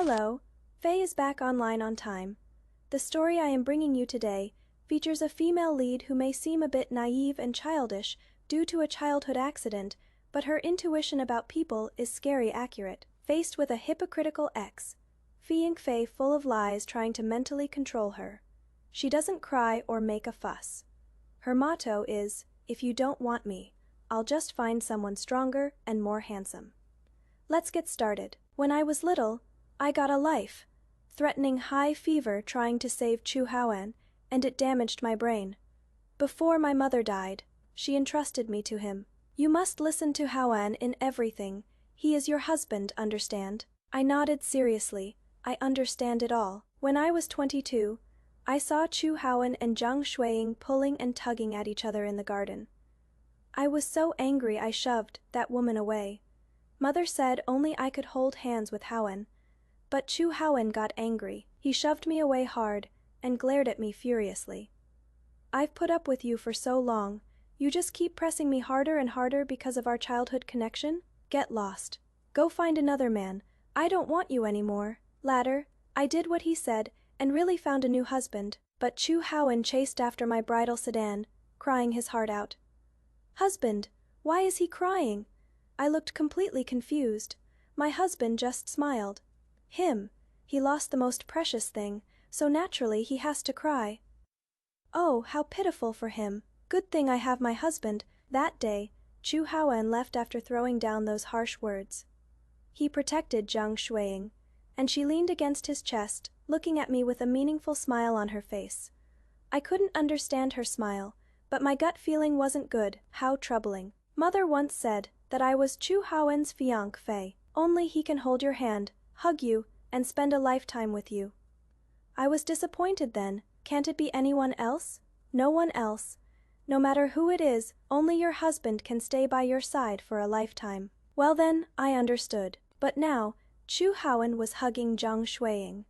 Hello, Faye is back online on time. The story I am bringing you today features a female lead who may seem a bit naive and childish due to a childhood accident, but her intuition about people is scary accurate. Faced with a hypocritical ex, Faye full of lies trying to mentally control her. She doesn't cry or make a fuss. Her motto is, "If you don't want me, I'll just find someone stronger and more handsome." Let's get started. When I was little, I got a life-threatening high fever trying to save Chu Haoan, and it damaged my brain. Before my mother died, she entrusted me to him. "You must listen to Haoan in everything. He is your husband, understand?" I nodded seriously. I understand it all. When I was 22, I saw Chu Haoan and Zhang Shuiying pulling and tugging at each other in the garden. I was so angry I shoved that woman away. Mother said only I could hold hands with Haoan. But Chu Haoan got angry. He shoved me away hard and glared at me furiously. "I've put up with you for so long. You just keep pressing me harder and harder because of our childhood connection? Get lost. Go find another man. I don't want you anymore." Later, I did what he said and really found a new husband, but Chu Haoan chased after my bridal sedan, crying his heart out. "Husband, why is he crying?" I looked completely confused. My husband just smiled. He lost the most precious thing, so naturally he has to cry. Oh, how pitiful for him. Good thing I have my husband. That day, Chu Haoan left after throwing down those harsh words. He protected Zhang Shuiying, and she leaned against his chest, looking at me with a meaningful smile on her face. I couldn't understand her smile, but my gut feeling wasn't good. How troubling. Mother once said that I was Chu Haoan's fiancee. Only he can hold your hand, hug you, and spend a lifetime with you. I was disappointed then. Can't it be anyone else? No one else. No matter who it is, only your husband can stay by your side for a lifetime. Well then, I understood. But now, Chu Haoan was hugging Zhang Shuiying.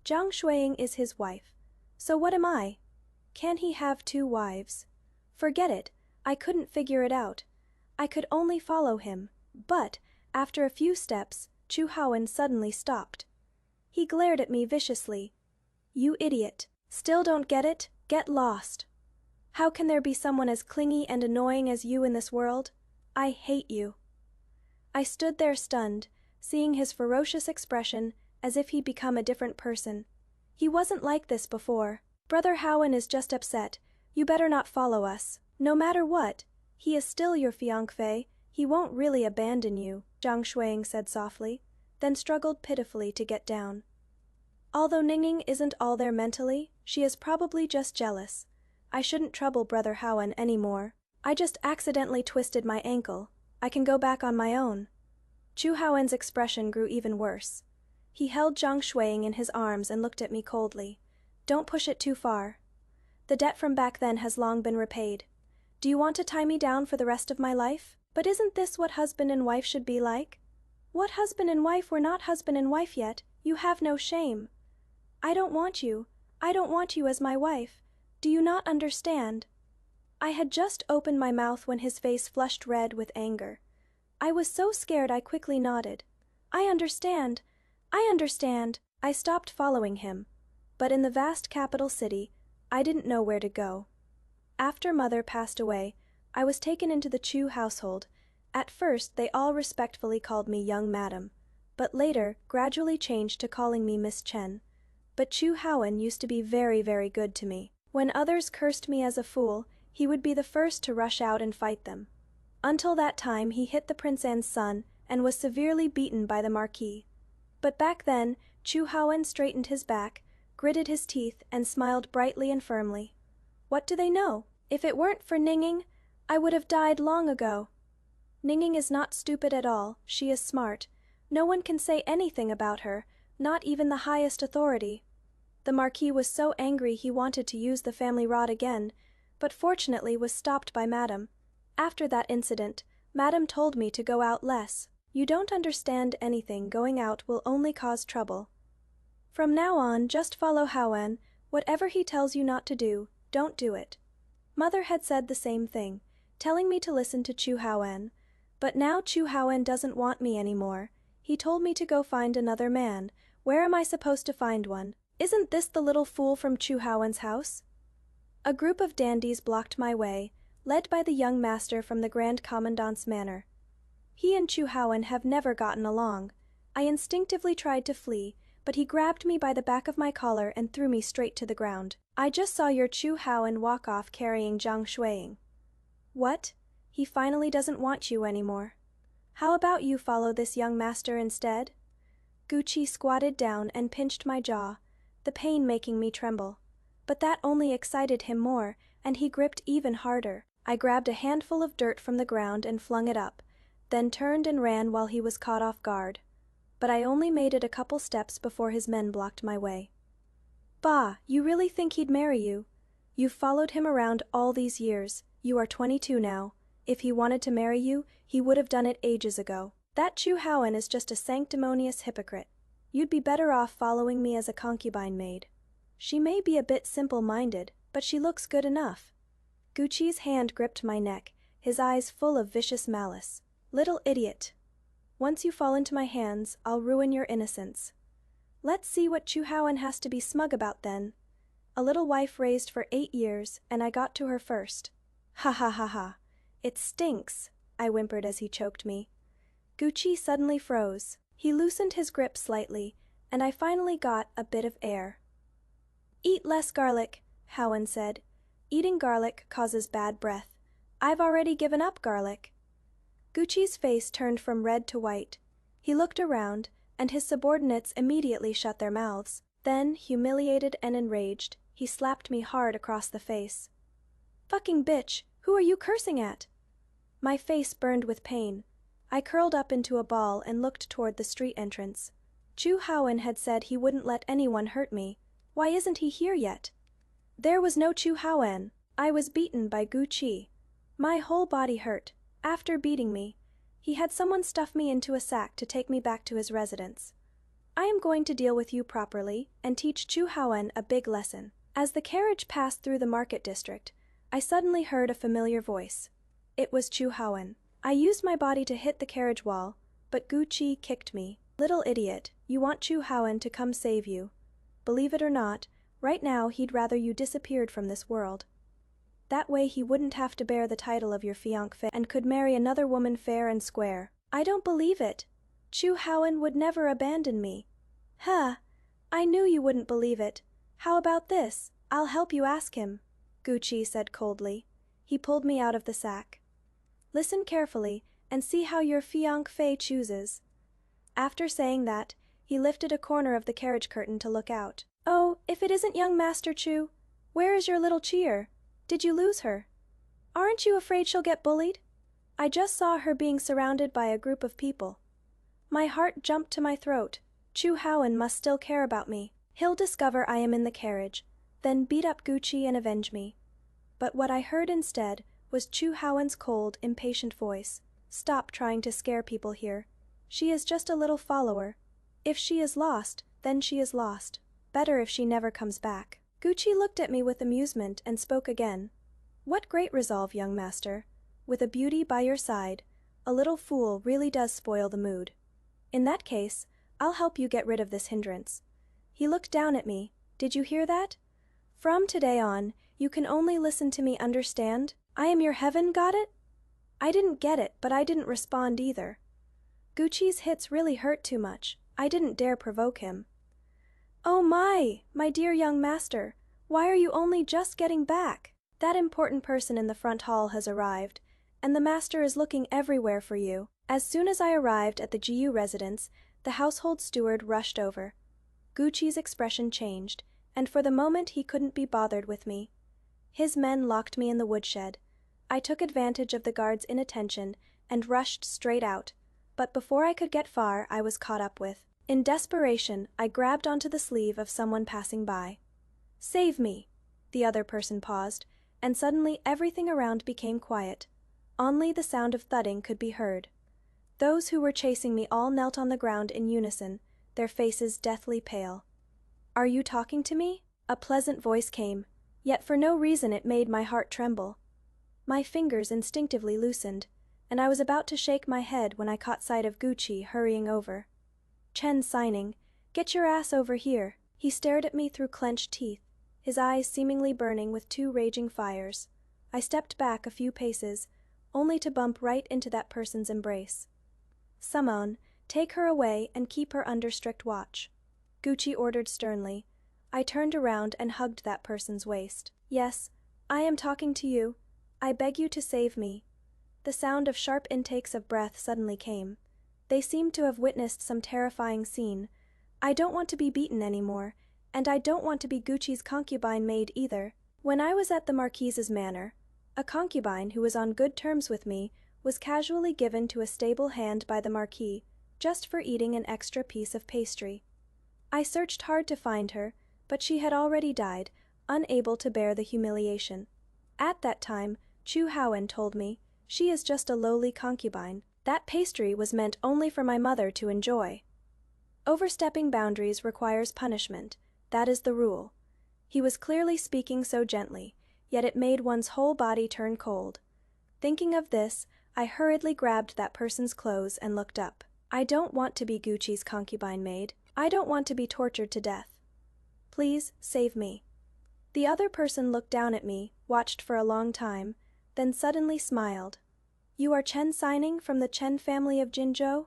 Zhang Shuiying is his wife. So what am I? Can he have two wives? Forget it, I couldn't figure it out. I could only follow him, but, after a few steps, Chu Haoan suddenly stopped. He glared at me viciously. "You idiot. Still don't get it? Get lost. How can there be someone as clingy and annoying as you in this world? I hate you." I stood there stunned, seeing his ferocious expression as if he'd become a different person. He wasn't like this before. "Brother Haoan is just upset. You better not follow us. No matter what, he is still your fiancé. He won't really abandon you," Zhang Shuiying said softly, then struggled pitifully to get down. Although Ningning isn't all there mentally, she is probably just jealous. I shouldn't trouble Brother Haoan anymore. I just accidentally twisted my ankle. I can go back on my own. Chu Haoan's expression grew even worse. He held Zhang Shuiying in his arms and looked at me coldly. "Don't push it too far. The debt from back then has long been repaid. Do you want to tie me down for the rest of my life? But isn't this what husband and wife should be like?" "What husband and wife? We're not husband and wife yet. You have no shame." "I don't want you. I don't want you as my wife. Do you not understand?" I had just opened my mouth when his face flushed red with anger. I was so scared I quickly nodded. I understand. I stopped following him. But in the vast capital city, I didn't know where to go. After Mother passed away, I was taken into the Chu household. At first they all respectfully called me young madam, but later gradually changed to calling me Miss Chen. But Chu Haoan used to be very, very good to me. When others cursed me as a fool, he would be the first to rush out and fight them. Until that time he hit the prince's son and was severely beaten by the marquis. But back then, Chu Haoan straightened his back, gritted his teeth, and smiled brightly and firmly. What do they know? If it weren't for Ningning, I would have died long ago. Ningning is not stupid at all, she is smart. No one can say anything about her, not even the highest authority. The marquis was so angry he wanted to use the family rod again, but fortunately was stopped by Madame. After that incident, Madame told me to go out less. "You don't understand anything. Going out will only cause trouble. From now on, just follow Haoan. Whatever he tells you not to do, don't do it." Mother had said the same thing, telling me to listen to Chu Haoan. But now Chu Haoan doesn't want me anymore. He told me to go find another man. Where am I supposed to find one? Isn't this the little fool from Chu Haowen's house? A group of dandies blocked my way, led by the young master from the Grand Commandant's manor. He and Chu Haowen have never gotten along. I instinctively tried to flee, but he grabbed me by the back of my collar and threw me straight to the ground. I just saw your Chu Haowen walk off carrying Zhang Shuiying. What? He finally doesn't want you anymore. How about you follow this young master instead? Gucci squatted down and pinched my jaw, the pain making me tremble. But that only excited him more, and he gripped even harder. I grabbed a handful of dirt from the ground and flung it up, then turned and ran while he was caught off guard. But I only made it a couple steps before his men blocked my way. Bah, you really think he'd marry you? You've followed him around all these years. You are 22 now. If he wanted to marry you, he would have done it ages ago. That Chu Haowen is just a sanctimonious hypocrite. You'd be better off following me as a concubine maid. She may be a bit simple-minded, but she looks good enough. Gucci's hand gripped my neck, his eyes full of vicious malice. Little idiot. Once you fall into my hands, I'll ruin your innocence. Let's see what Chu Haowen has to be smug about then. A little wife raised for 8 years, and I got to her first. Ha ha ha ha. It stinks, I whimpered as he choked me. Gucci suddenly froze. He loosened his grip slightly, and I finally got a bit of air. Eat less garlic, Haowen said. Eating garlic causes bad breath. I've already given up garlic. Gucci's face turned from red to white. He looked around, and his subordinates immediately shut their mouths. Then, humiliated and enraged, he slapped me hard across the face. Fucking bitch, who are you cursing at? My face burned with pain. I curled up into a ball and looked toward the street entrance. Chu Haowen had said he wouldn't let anyone hurt me. Why isn't he here yet? There was no Chu Haowen. I was beaten by Gucci. My whole body hurt. After beating me, he had someone stuff me into a sack to take me back to his residence. I am going to deal with you properly and teach Chu Haowen a big lesson. As the carriage passed through the market district, I suddenly heard a familiar voice. It was Chu Haowen. I used my body to hit the carriage wall, but Gucci kicked me. Little idiot, you want Chu Haowen to come save you. Believe it or not, right now he'd rather you disappeared from this world. That way he wouldn't have to bear the title of your fiancée and could marry another woman fair and square. I don't believe it. Chu Haowen would never abandon me. Huh, I knew you wouldn't believe it. How about this? I'll help you ask him, Gucci said coldly. He pulled me out of the sack. Listen carefully and see how your fiancée chooses. After saying that, he lifted a corner of the carriage curtain to look out. Oh, if it isn't young Master Chu, where is your little cheer? Did you lose her? Aren't you afraid she'll get bullied? I just saw her being surrounded by a group of people. My heart jumped to my throat. Chu Haowen must still care about me. He'll discover I am in the carriage, then beat up Gucci and avenge me. But what I heard instead was Chu Haowen's cold, impatient voice. Stop trying to scare people here. She is just a little follower. If she is lost, then she is lost. Better if she never comes back. Gucci looked at me with amusement and spoke again. What great resolve, young master. With a beauty by your side, a little fool really does spoil the mood. In that case, I'll help you get rid of this hindrance. He looked down at me. Did you hear that? From today on, you can only listen to me, understand? I am your heaven, got it? I didn't get it, but I didn't respond either. Gucci's hits really hurt too much. I didn't dare provoke him. Oh my dear young master, why are you only just getting back? That important person in the front hall has arrived, and the master is looking everywhere for you. As soon as I arrived at the GU residence, the household steward rushed over. Gucci's expression changed, and for the moment he couldn't be bothered with me. His men locked me in the woodshed. I took advantage of the guard's inattention and rushed straight out, but before I could get far, I was caught up with. In desperation, I grabbed onto the sleeve of someone passing by. Save me! The other person paused, and suddenly everything around became quiet. Only the sound of thudding could be heard. Those who were chasing me all knelt on the ground in unison, their faces deathly pale. Are you talking to me? A pleasant voice came, yet for no reason it made my heart tremble. My fingers instinctively loosened, and I was about to shake my head when I caught sight of Gucci hurrying over. Chen signing, Get your ass over here. He stared at me through clenched teeth, his eyes seemingly burning with two raging fires. I stepped back a few paces, only to bump right into that person's embrace. Summon, take her away and keep her under strict watch, Gucci ordered sternly. I turned around and hugged that person's waist. Yes, I am talking to you. I beg you to save me. The sound of sharp intakes of breath suddenly came. They seemed to have witnessed some terrifying scene. I don't want to be beaten anymore, and I don't want to be Gucci's concubine maid either. When I was at the Marquise's manor, a concubine who was on good terms with me was casually given to a stable hand by the Marquis, just for eating an extra piece of pastry. I searched hard to find her, but she had already died, unable to bear the humiliation. At that time, Chu Howen told me, she is just a lowly concubine. That pastry was meant only for my mother to enjoy. Overstepping boundaries requires punishment, that is the rule. He was clearly speaking so gently, yet it made one's whole body turn cold. Thinking of this, I hurriedly grabbed that person's clothes and looked up. I don't want to be Gucci's concubine maid. I don't want to be tortured to death. Please, save me. The other person looked down at me, watched for a long time, then suddenly smiled. You are Chen Signing from the Chen family of Jinzhou?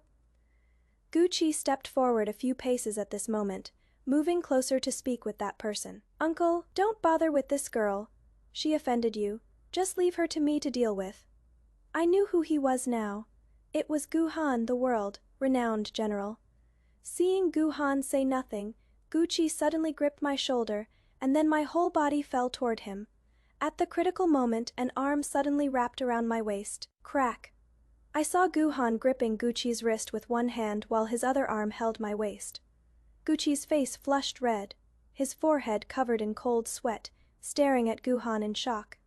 Gucci stepped forward a few paces at this moment, moving closer to speak with that person. Uncle, don't bother with this girl. She offended you. Just leave her to me to deal with. I knew who he was now. It was Gu Han, the world-renowned general. Seeing Gu Han say nothing, Gucci suddenly gripped my shoulder, and then my whole body fell toward him. At the critical moment, an arm suddenly wrapped around my waist. Crack! I saw Gu Han gripping Gucci's wrist with one hand while his other arm held my waist. Gucci's face flushed red, his forehead covered in cold sweat, staring at Gu Han in shock.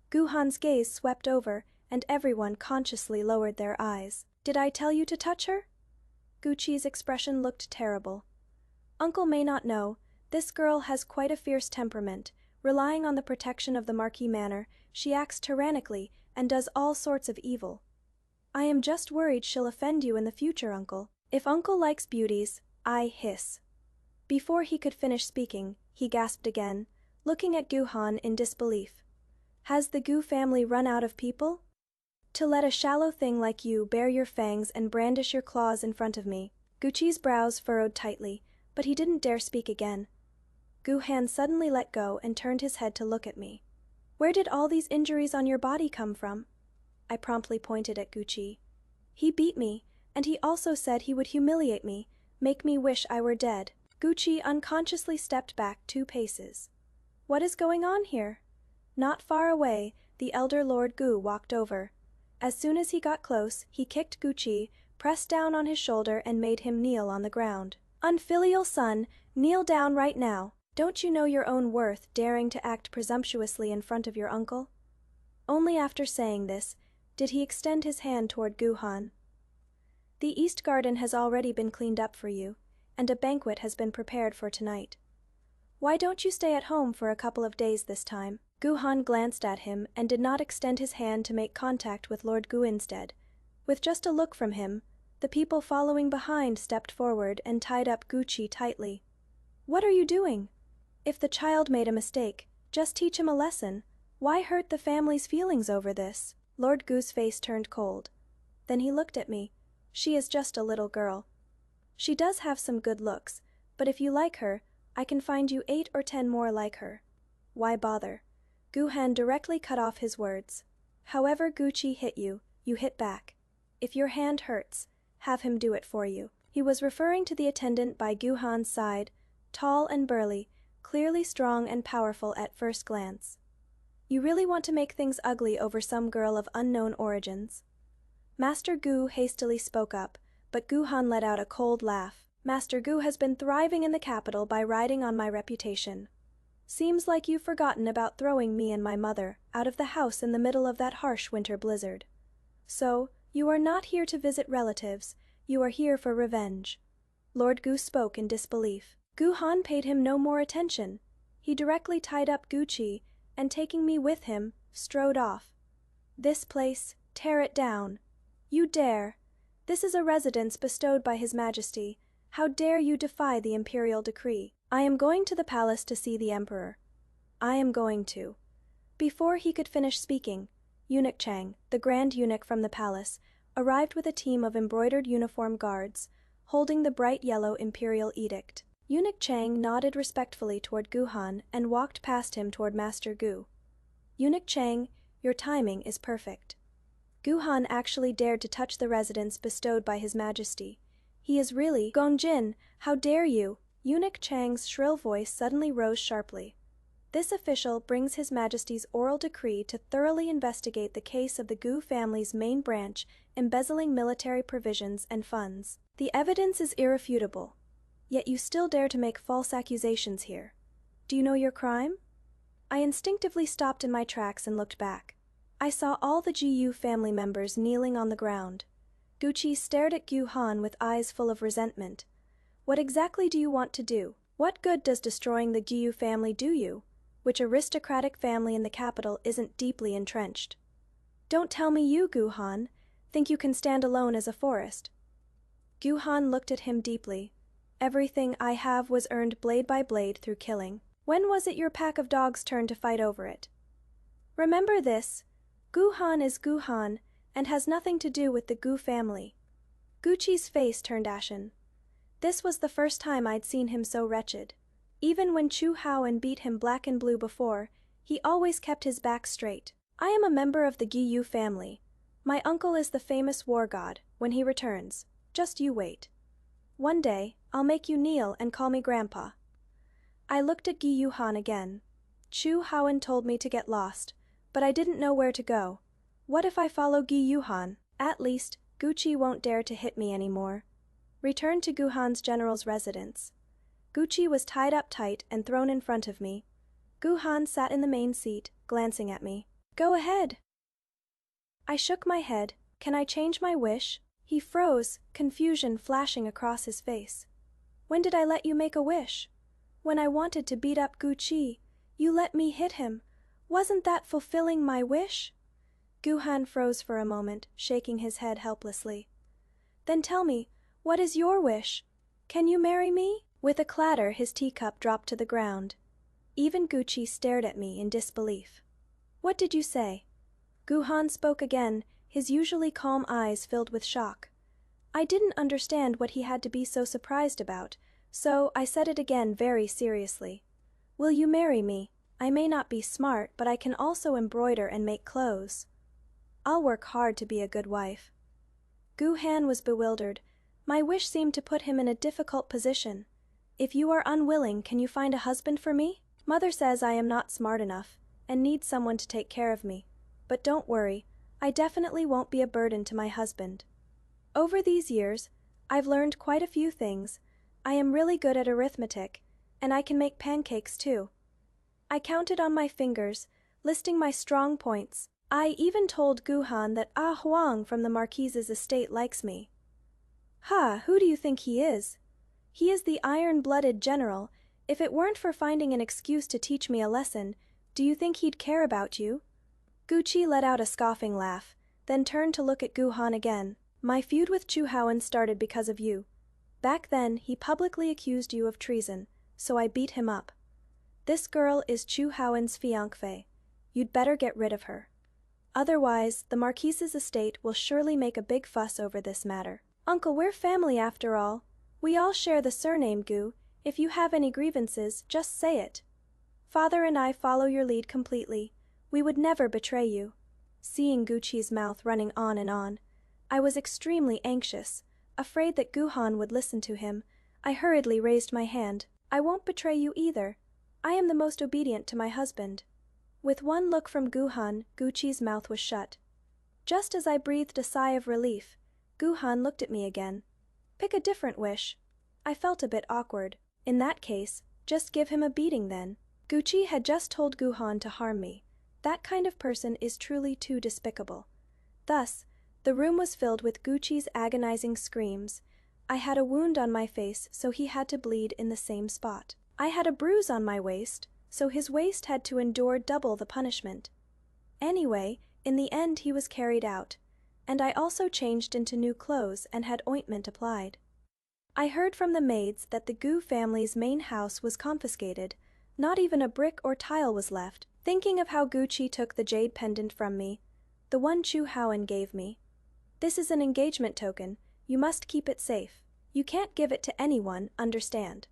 Gu Han's gaze swept over, and everyone consciously lowered their eyes. Did I tell you to touch her? Gucci's expression looked terrible. Uncle may not know, this girl has quite a fierce temperament. Relying on the protection of the Marquis Manor, she acts tyrannically and does all sorts of evil. I am just worried she'll offend you in the future, Uncle. If Uncle likes beauties, I hiss. Before he could finish speaking, he gasped again, looking at Gu Han in disbelief. Has the Gu family run out of people? To let a shallow thing like you bare your fangs and brandish your claws in front of me. Gucci's brows furrowed tightly, but he didn't dare speak again. Gu Han suddenly let go and turned his head to look at me. Where did all these injuries on your body come from? I promptly pointed at Gucci. He beat me, and he also said he would humiliate me, make me wish I were dead. Gucci unconsciously stepped back 2 paces. What is going on here? Not far away, the elder Lord Gu walked over. As soon as he got close, he kicked Gucci, pressed down on his shoulder and made him kneel on the ground. Unfilial son, kneel down right now. Don't you know your own worth, daring to act presumptuously in front of your uncle? Only after saying this, did he extend his hand toward Gu Han. The East Garden has already been cleaned up for you, and a banquet has been prepared for tonight. Why don't you stay at home for a couple of days this time? Gu Han glanced at him and did not extend his hand to make contact with Lord Gu instead. With just a look from him, the people following behind stepped forward and tied up Gucci tightly. What are you doing? If the child made a mistake, just teach him a lesson. Why hurt the family's feelings over this? Lord Gu's face turned cold. Then he looked at me. She is just a little girl. She does have some good looks, but if you like her, I can find you 8 or 10 more like her. Why bother? Gu Han directly cut off his words. However Gucci hit you, you hit back. If your hand hurts, have him do it for you. He was referring to the attendant by Gu Han's side, tall and burly, clearly strong and powerful at first glance. You really want to make things ugly over some girl of unknown origins? Master Gu hastily spoke up, but Gu Han let out a cold laugh. Master Gu has been thriving in the capital by riding on my reputation. Seems like you've forgotten about throwing me and my mother out of the house in the middle of that harsh winter blizzard. So, you are not here to visit relatives, you are here for revenge. Lord Gu spoke in disbelief. Gu Han paid him no more attention. He directly tied up Gucci, and taking me with him, strode off. This place, tear it down. You dare. This is a residence bestowed by His Majesty. How dare you defy the imperial decree? I am going to the palace to see the emperor. I am going to. Before he could finish speaking, Eunuch Chang, the grand eunuch from the palace, arrived with a team of embroidered uniform guards, holding the bright yellow imperial edict. Eunuch Chang nodded respectfully toward Gu Han and walked past him toward Master Gu. Eunuch Chang, your timing is perfect. Gu Han actually dared to touch the residence bestowed by His Majesty. He is really Gong Jin, how dare you? Eunuch Chang's shrill voice suddenly rose sharply. This official brings His Majesty's oral decree to thoroughly investigate the case of the Gu family's main branch embezzling military provisions and funds. The evidence is irrefutable. Yet you still dare to make false accusations here. Do you know your crime? I instinctively stopped in my tracks and looked back. I saw all the GU family members kneeling on the ground. Gucci stared at Gu Han with eyes full of resentment. What exactly do you want to do? What good does destroying the GU family do you, which aristocratic family in the capital isn't deeply entrenched? Don't tell me you, Gu Han, think you can stand alone as a forest. Gu Han looked at him deeply. Everything I have was earned blade by blade through killing. When was it your pack of dogs' turn to fight over it? Remember this, Gu Han is Gu Han and has nothing to do with the Gu family. Gucci's face turned ashen. This was the first time I'd seen him so wretched. Even when Chu Haoan beat him black and blue before, he always kept his back straight. I am a member of the Giyu family. My uncle is the famous war god. When he returns, just you wait. One day, I'll make you kneel and call me grandpa. I looked at Giyu Han again. Chu Haoan told me to get lost, but I didn't know where to go. What if I follow Giyu Han? At least, Gucci won't dare to hit me anymore. Returned to Gu Han's general's residence. Gucci was tied up tight and thrown in front of me. Gu Han sat in the main seat, glancing at me. Go ahead. I shook my head. Can I change my wish? He froze, confusion flashing across his face. When did I let you make a wish? When I wanted to beat up Gucci, you let me hit him. Wasn't that fulfilling my wish? Gu Han froze for a moment, shaking his head helplessly. Then tell me, what is your wish? Can you marry me? With a clatter, his teacup dropped to the ground. Even Gucci stared at me in disbelief. What did you say? Gu Han spoke again, his usually calm eyes filled with shock. I didn't understand what he had to be so surprised about, so I said it again very seriously. Will you marry me? I may not be smart, but I can also embroider and make clothes. I'll work hard to be a good wife. Gu Han was bewildered. My wish seemed to put him in a difficult position. If you are unwilling, can you find a husband for me? Mother says I am not smart enough and need someone to take care of me. But don't worry, I definitely won't be a burden to my husband. Over these years, I've learned quite a few things. I am really good at arithmetic, and I can make pancakes too. I counted on my fingers, listing my strong points. I even told Gu Han that Ah Huang from the Marquise's estate likes me. Ha, who do you think he is? He is the iron-blooded general. If it weren't for finding an excuse to teach me a lesson, do you think he'd care about you? Gucci let out a scoffing laugh, then turned to look at Gu Han again. My feud with Chu Haoan started because of you. Back then, he publicly accused you of treason, so I beat him up. This girl is Chu Haoan's fiancée. You'd better get rid of her. Otherwise, the Marquise's estate will surely make a big fuss over this matter. Uncle, we're family after all. We all share the surname Gu. If you have any grievances, just say it. Father and I follow your lead completely. We would never betray you. Seeing Gucci's mouth running on and on, I was extremely anxious, afraid that Gu Han would listen to him. I hurriedly raised my hand. I won't betray you either. I am the most obedient to my husband. With one look from Gu Han, Gucci's mouth was shut. Just as I breathed a sigh of relief, Gu Han looked at me again. Pick a different wish. I felt a bit awkward. In that case, just give him a beating then. Gucci had just told Gu Han to harm me. That kind of person is truly too despicable. Thus, the room was filled with Gucci's agonizing screams. I had a wound on my face, so he had to bleed in the same spot. I had a bruise on my waist, so his waist had to endure double the punishment. Anyway, in the end he was carried out, and I also changed into new clothes and had ointment applied. I heard from the maids that the Gu family's main house was confiscated. Not even a brick or tile was left. Thinking of how Gucci took the jade pendant from me, the one Chu Haoen gave me. This is an engagement token. You must keep it safe. You can't give it to anyone, understand?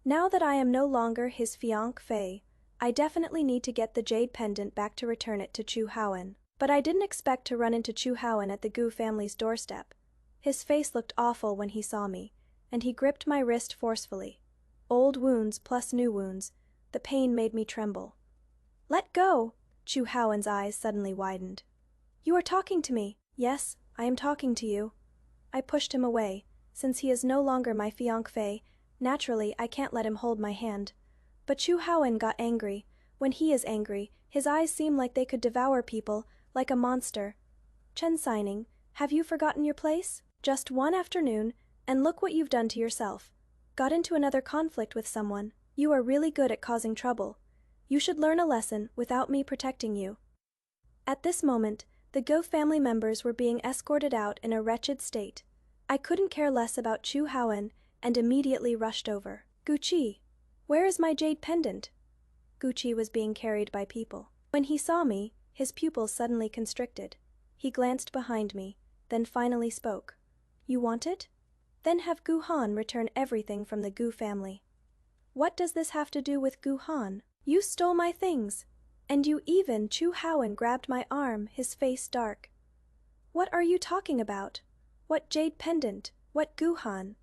Now that I am no longer his fiancée, I definitely need to get the jade pendant back to return it to Chu Haoen. But I didn't expect to run into Chu Haoen at the Gu family's doorstep. His face looked awful when he saw me, and he gripped my wrist forcefully. Old wounds plus new wounds, the pain made me tremble. Let go! Chu Haoen's eyes suddenly widened. You are talking to me. Yes, I am talking to you. I pushed him away. Since he is no longer my fiancé, naturally I can't let him hold my hand. But Chu Haoen got angry. When he is angry, his eyes seem like they could devour people, like a monster. Chen Signing, have you forgotten your place? Just one afternoon, and look what you've done to yourself. Got into another conflict with someone. You are really good at causing trouble. You should learn a lesson without me protecting you. At this moment, the Go family members were being escorted out in a wretched state. I couldn't care less about Chu Haoen and immediately rushed over. Gucci, where is my jade pendant? Gucci was being carried by people. When he saw me, his pupils suddenly constricted. He glanced behind me, then finally spoke. You want it? Then have Gu Han return everything from the Gu family. What does this have to do with Gu Han? You stole my things. And you even, Chu Haoen grabbed my arm, his face dark. What are you talking about? What jade pendant? What Gu Han?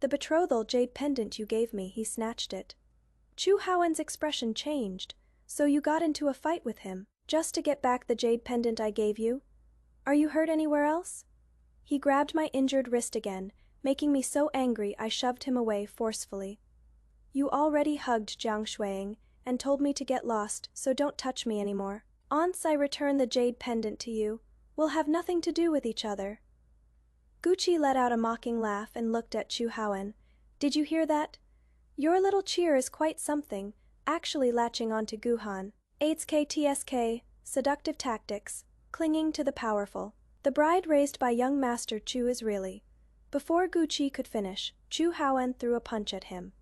The betrothal jade pendant you gave me, he snatched it. Chu Haoen's expression changed. So you got into a fight with him, just to get back the jade pendant I gave you? Are you hurt anywhere else? He grabbed my injured wrist again, making me so angry I shoved him away forcefully. You already hugged Jiang Shuang and told me to get lost, so don't touch me anymore. Once I return the jade pendant to you, we'll have nothing to do with each other. Gucci let out a mocking laugh and looked at Chu Haoen. Did you hear that? Your little cheer is quite something, actually latching onto Gu Han. HKTSK, seductive tactics, clinging to the powerful. The bride raised by young master Chu is really. Before Gucci could finish, Chu Haoen threw a punch at him.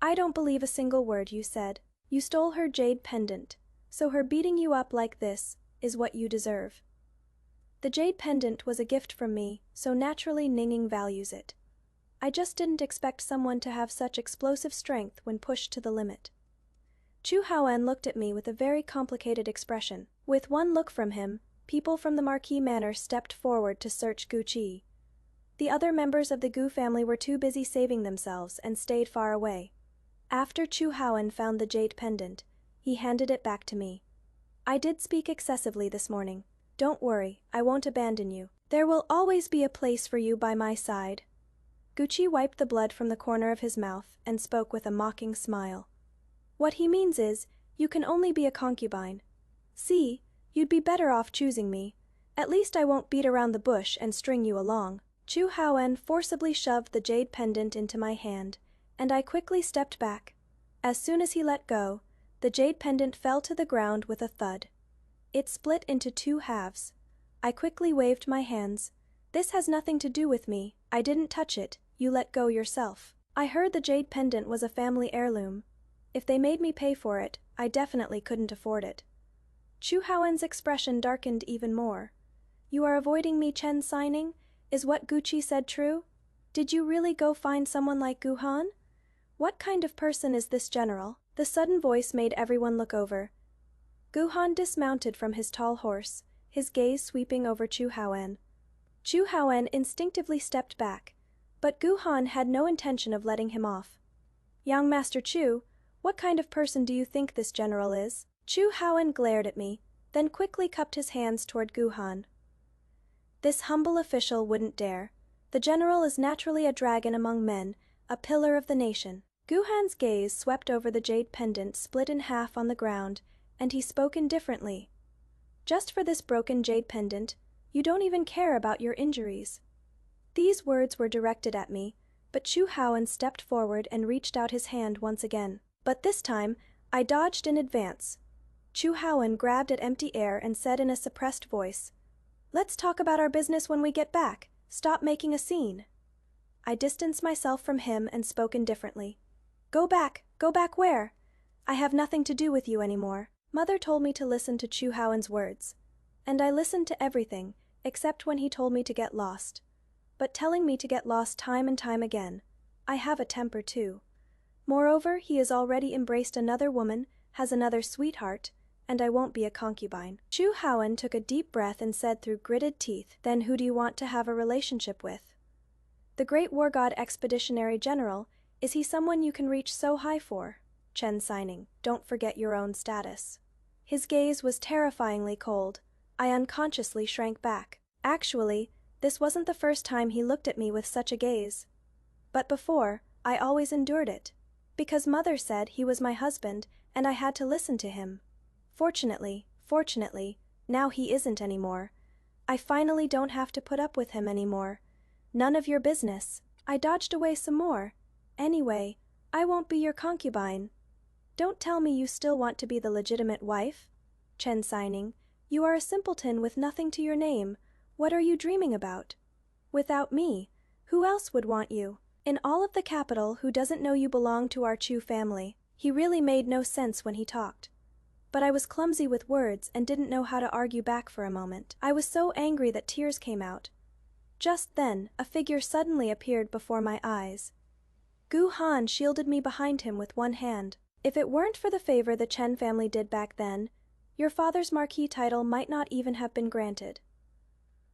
I don't believe a single word you said. You stole her jade pendant, so her beating you up like this is what you deserve. The jade pendant was a gift from me, so naturally Ninging values it. I just didn't expect someone to have such explosive strength when pushed to the limit. Chu Haoen looked at me with a very complicated expression. With one look from him, people from the Marquis Manor stepped forward to search Gucci. The other members of the Gu family were too busy saving themselves and stayed far away. After Chu Haoen found the jade pendant, he handed it back to me. I did speak excessively this morning. Don't worry, I won't abandon you. There will always be a place for you by my side. Gucci wiped the blood from the corner of his mouth and spoke with a mocking smile. What he means is, you can only be a concubine. See, you'd be better off choosing me. At least I won't beat around the bush and string you along. Chu Haoen forcibly shoved the jade pendant into my hand, and I quickly stepped back. As soon as he let go, the jade pendant fell to the ground with a thud. It split into two halves. I quickly waved my hands. This has nothing to do with me. I didn't touch it. You let go yourself. I heard the jade pendant was a family heirloom. If they made me pay for it, I definitely couldn't afford it. Chu Haoen's expression darkened even more. You are avoiding me, Chen Signing? Is what Gucci said true? Did you really go find someone like Gu Han? What kind of person is this general? The sudden voice made everyone look over. Gu Han dismounted from his tall horse, his gaze sweeping over Chu Haoen. Chu Haoen instinctively stepped back, but Gu Han had no intention of letting him off. Young Master Chu, what kind of person do you think this general is? Chu Haoen glared at me, then quickly cupped his hands toward Gu Han. This humble official wouldn't dare. The general is naturally a dragon among men, a pillar of the nation. Gu Han's gaze swept over the jade pendant split in half on the ground, and he spoke indifferently. Just for this broken jade pendant, you don't even care about your injuries. These words were directed at me, but Chu Haoen stepped forward and reached out his hand once again. But this time, I dodged in advance. Chu Haoen grabbed at empty air and said in a suppressed voice, "Let's talk about our business when we get back. Stop making a scene." I distanced myself from him and spoke indifferently. Go back where? I have nothing to do with you anymore. Mother told me to listen to Chu Haoen's words. And I listened to everything, except when he told me to get lost. But telling me to get lost time and time again. I have a temper too. Moreover, he has already embraced another woman, has another sweetheart, and I won't be a concubine. Chu Haoen took a deep breath and said through gritted teeth, then who do you want to have a relationship with? The great war god expeditionary general, is he someone you can reach so high for? Chen signing, don't forget your own status. His gaze was terrifyingly cold. I unconsciously shrank back. Actually, this wasn't the first time he looked at me with such a gaze. But before, I always endured it. Because mother said he was my husband, and I had to listen to him. Fortunately, now he isn't anymore. I finally don't have to put up with him anymore. None of your business. I dodged away some more. Anyway, I won't be your concubine. Don't tell me you still want to be the legitimate wife? Chen signing, you are a simpleton with nothing to your name. What are you dreaming about? Without me, who else would want you? In all of the capital, who doesn't know you belong to our Chu family? He really made no sense when he talked. But I was clumsy with words and didn't know how to argue back for a moment. I was so angry that tears came out. Just then, a figure suddenly appeared before my eyes. Gu Han shielded me behind him with one hand. If it weren't for the favor the Chen family did back then, your father's marquis title might not even have been granted.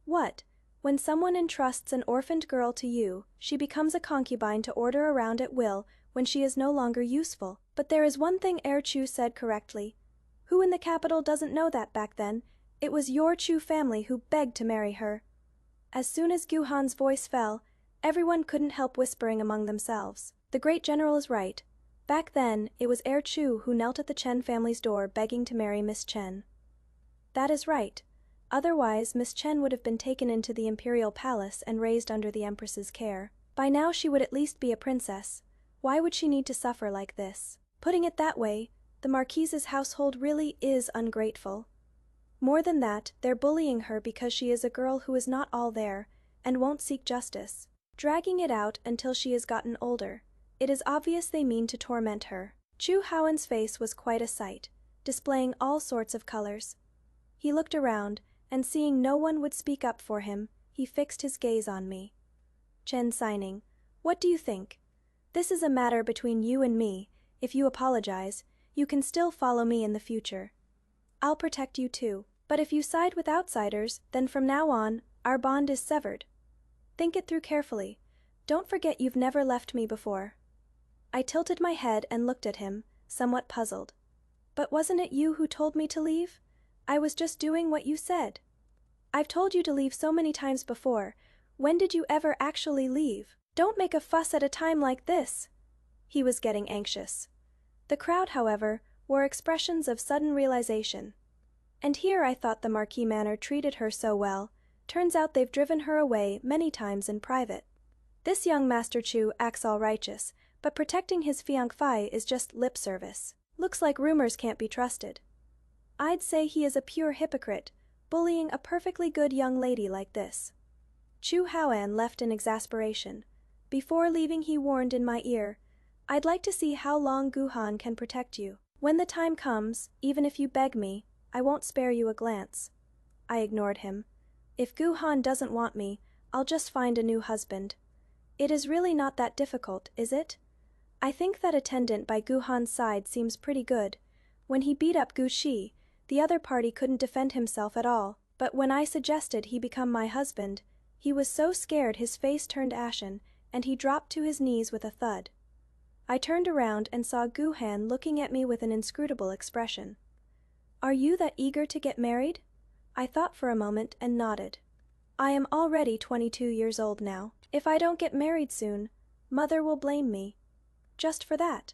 What? When someone entrusts an orphaned girl to you, she becomes a concubine to order around at will when she is no longer useful. But there is one thing Chu said correctly. Who in the capital doesn't know that back then? It was your Chu family who begged to marry her. As soon as Gu Han's voice fell, everyone couldn't help whispering among themselves. The great general is right. Back then, it was Chu who knelt at the Chen family's door begging to marry Miss Chen. That is right. Otherwise, Miss Chen would have been taken into the Imperial palace and raised under the Empress's care. By now she would at least be a princess. Why would she need to suffer like this? Putting it that way, the Marquise's household really is ungrateful. More than that, they're bullying her because she is a girl who is not all there, and won't seek justice. Dragging it out until she has gotten older. It is obvious they mean to torment her. Chu Haoen's face was quite a sight, displaying all sorts of colors. He looked around, and seeing no one would speak up for him, he fixed his gaze on me. Chen signing, what do you think? This is a matter between you and me. If you apologize, you can still follow me in the future. I'll protect you too. But if you side with outsiders, then from now on, our bond is severed. Think it through carefully. Don't forget you've never left me before. I tilted my head and looked at him, somewhat puzzled. But wasn't it you who told me to leave? I was just doing what you said. I've told you to leave so many times before. When did you ever actually leave? Don't make a fuss at a time like this. He was getting anxious. The crowd, however, wore expressions of sudden realization. And here I thought the Marquis Manor treated her so well. Turns out they've driven her away many times in private. This young Master Chu acts all righteous, but protecting his fiancée is just lip service. Looks like rumors can't be trusted. I'd say he is a pure hypocrite, bullying a perfectly good young lady like this. Chu Haoen left in exasperation. Before leaving he warned in my ear, I'd like to see how long Gu Han can protect you. When the time comes, even if you beg me, I won't spare you a glance. I ignored him. If Gu Han doesn't want me, I'll just find a new husband. It is really not that difficult, is it? I think that attendant by Gu Han's side seems pretty good. When he beat up Gu Shi, the other party couldn't defend himself at all. But when I suggested he become my husband, he was so scared his face turned ashen, and he dropped to his knees with a thud. I turned around and saw Gu Han looking at me with an inscrutable expression. Are you that eager to get married? I thought for a moment and nodded. I am already 22 years old now. If I don't get married soon, Mother will blame me. Just for that.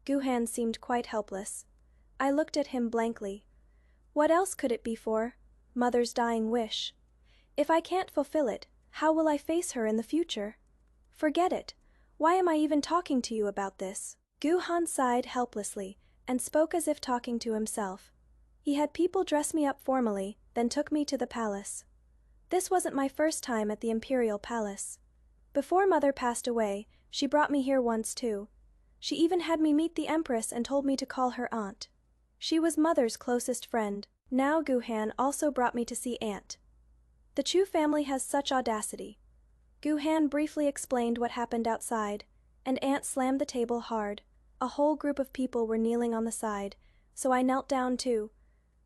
Gu Han seemed quite helpless. I looked at him blankly. What else could it be for? Mother's dying wish. If I can't fulfill it, how will I face her in the future? Forget it. Why am I even talking to you about this? Gu Han sighed helplessly and spoke as if talking to himself. He had people dress me up formally, then took me to the palace. This wasn't my first time at the Imperial palace. Before mother passed away, she brought me here once too. She even had me meet the empress and told me to call her aunt. She was mother's closest friend. Now Guhan also brought me to see aunt. The Chu family has such audacity. Guhan briefly explained what happened outside, and aunt slammed the table hard. A whole group of people were kneeling on the side, so I knelt down too.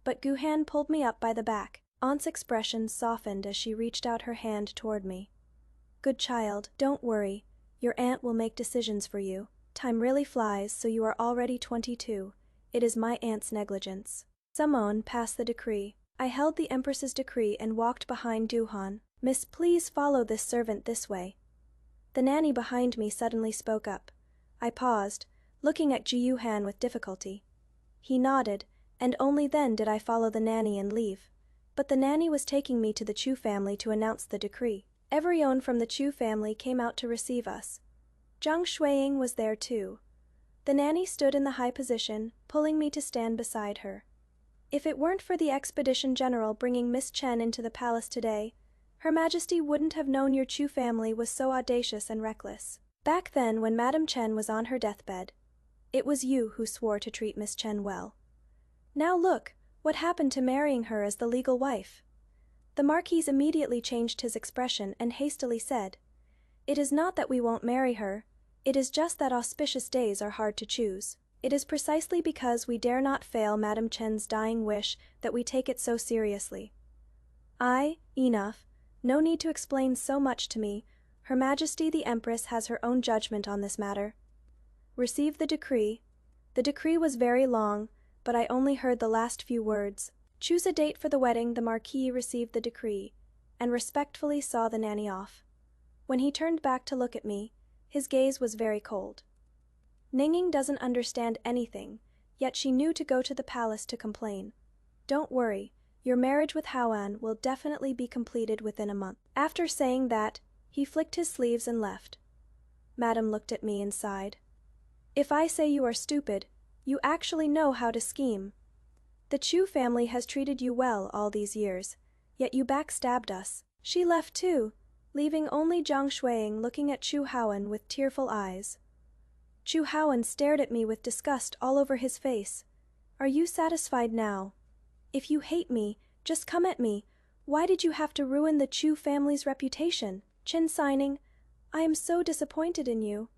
But Guhan pulled me up by the back. Aunt's expression softened as she reached out her hand toward me. Good child, don't worry. Your aunt will make decisions for you. Time really flies, so you are already 22. It is my aunt's negligence. Samon passed the decree. I held the empress's decree and walked behind Duhan. Miss, please follow this servant this way. The nanny behind me suddenly spoke up. I paused, looking at Jiyuhan with difficulty. He nodded, and only then did I follow the nanny and leave. But the nanny was taking me to the Chu family to announce the decree. Everyone from the Chu family came out to receive us. Zhang Shuiying was there too. The nanny stood in the high position, pulling me to stand beside her. If it weren't for the expedition general bringing Miss Chen into the palace today, Her Majesty wouldn't have known your Chu family was so audacious and reckless. Back then, when Madame Chen was on her deathbed, it was you who swore to treat Miss Chen well. Now look, what happened to marrying her as the legal wife? The Marquis immediately changed his expression and hastily said, "It is not that we won't marry her, it is just that auspicious days are hard to choose. It is precisely because we dare not fail Madame Chen's dying wish that we take it so seriously." Enough. No need to explain so much to me. Her Majesty the Empress has her own judgment on this matter. Receive the decree. The decree was very long, but I only heard the last few words. Choose a date for the wedding. The Marquis received the decree, and respectfully saw the nanny off. When he turned back to look at me, his gaze was very cold. Ninging doesn't understand anything, yet she knew to go to the palace to complain. Don't worry, your marriage with Haoan will definitely be completed within a month. After saying that, he flicked his sleeves and left. Madame looked at me and sighed. If I say you are stupid, you actually know how to scheme. The Chu family has treated you well all these years, yet you backstabbed us. She left too, leaving only Zhang Shuiying looking at Chu Haoan with tearful eyes. Chu Haoan stared at me with disgust all over his face. Are you satisfied now? If you hate me, just come at me. Why did you have to ruin the Chu family's reputation? Chin signing, I am so disappointed in you.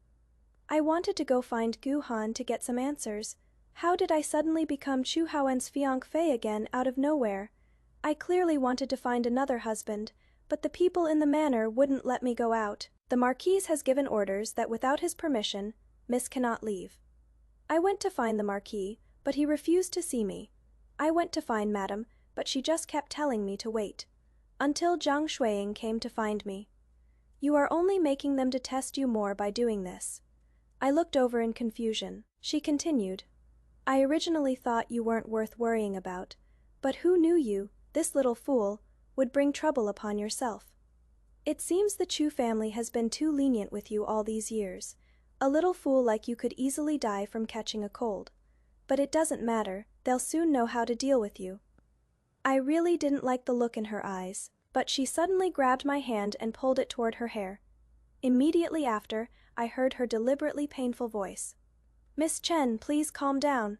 I wanted to go find Guhan to get some answers. How did I suddenly become Chu Haoan's fiancée again out of nowhere? I clearly wanted to find another husband, but the people in the manor wouldn't let me go out. The Marquis has given orders that without his permission, Miss cannot leave. I went to find the Marquis, but he refused to see me. I went to find Madame, but she just kept telling me to wait. Until Zhang Shuiying came to find me. You are only making them detest you more by doing this. I looked over in confusion. She continued. I originally thought you weren't worth worrying about, but who knew you, this little fool, would bring trouble upon yourself. It seems the Chu family has been too lenient with you all these years. A little fool like you could easily die from catching a cold. But it doesn't matter, they'll soon know how to deal with you. I really didn't like the look in her eyes, but she suddenly grabbed my hand and pulled it toward her hair. Immediately after, I heard her deliberately painful voice. Miss Chen, please calm down.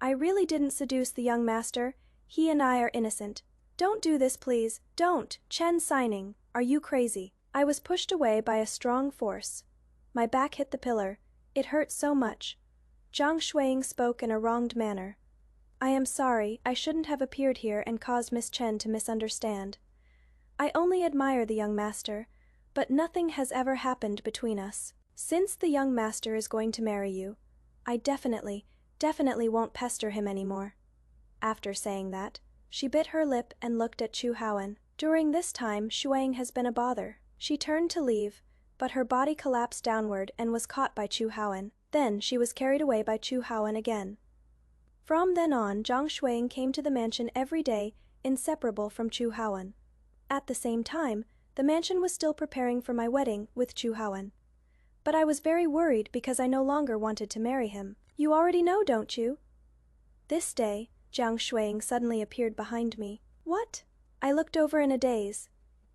I really didn't seduce the young master. He and I are innocent. Don't do this, please. Don't. Chen signing. Are you crazy? I was pushed away by a strong force. My back hit the pillar. It hurt so much. Zhang Shuiying spoke in a wronged manner. I am sorry, I shouldn't have appeared here and caused Miss Chen to misunderstand. I only admire the young master, but nothing has ever happened between us. Since the young master is going to marry you, I definitely won't pester him anymore. After saying that, she bit her lip and looked at Chu Haoan. During this time, Shuiying has been a bother. She turned to leave, but her body collapsed downward and was caught by Chu Haoan. Then she was carried away by Chu Haoan again. From then on, Zhang Shuiying came to the mansion every day, inseparable from Chu Haoan. At the same time, the mansion was still preparing for my wedding with Chu Haoan. But I was very worried because I no longer wanted to marry him. You already know, don't you? This day, Zhang Shuiying suddenly appeared behind me. What? I looked over in a daze.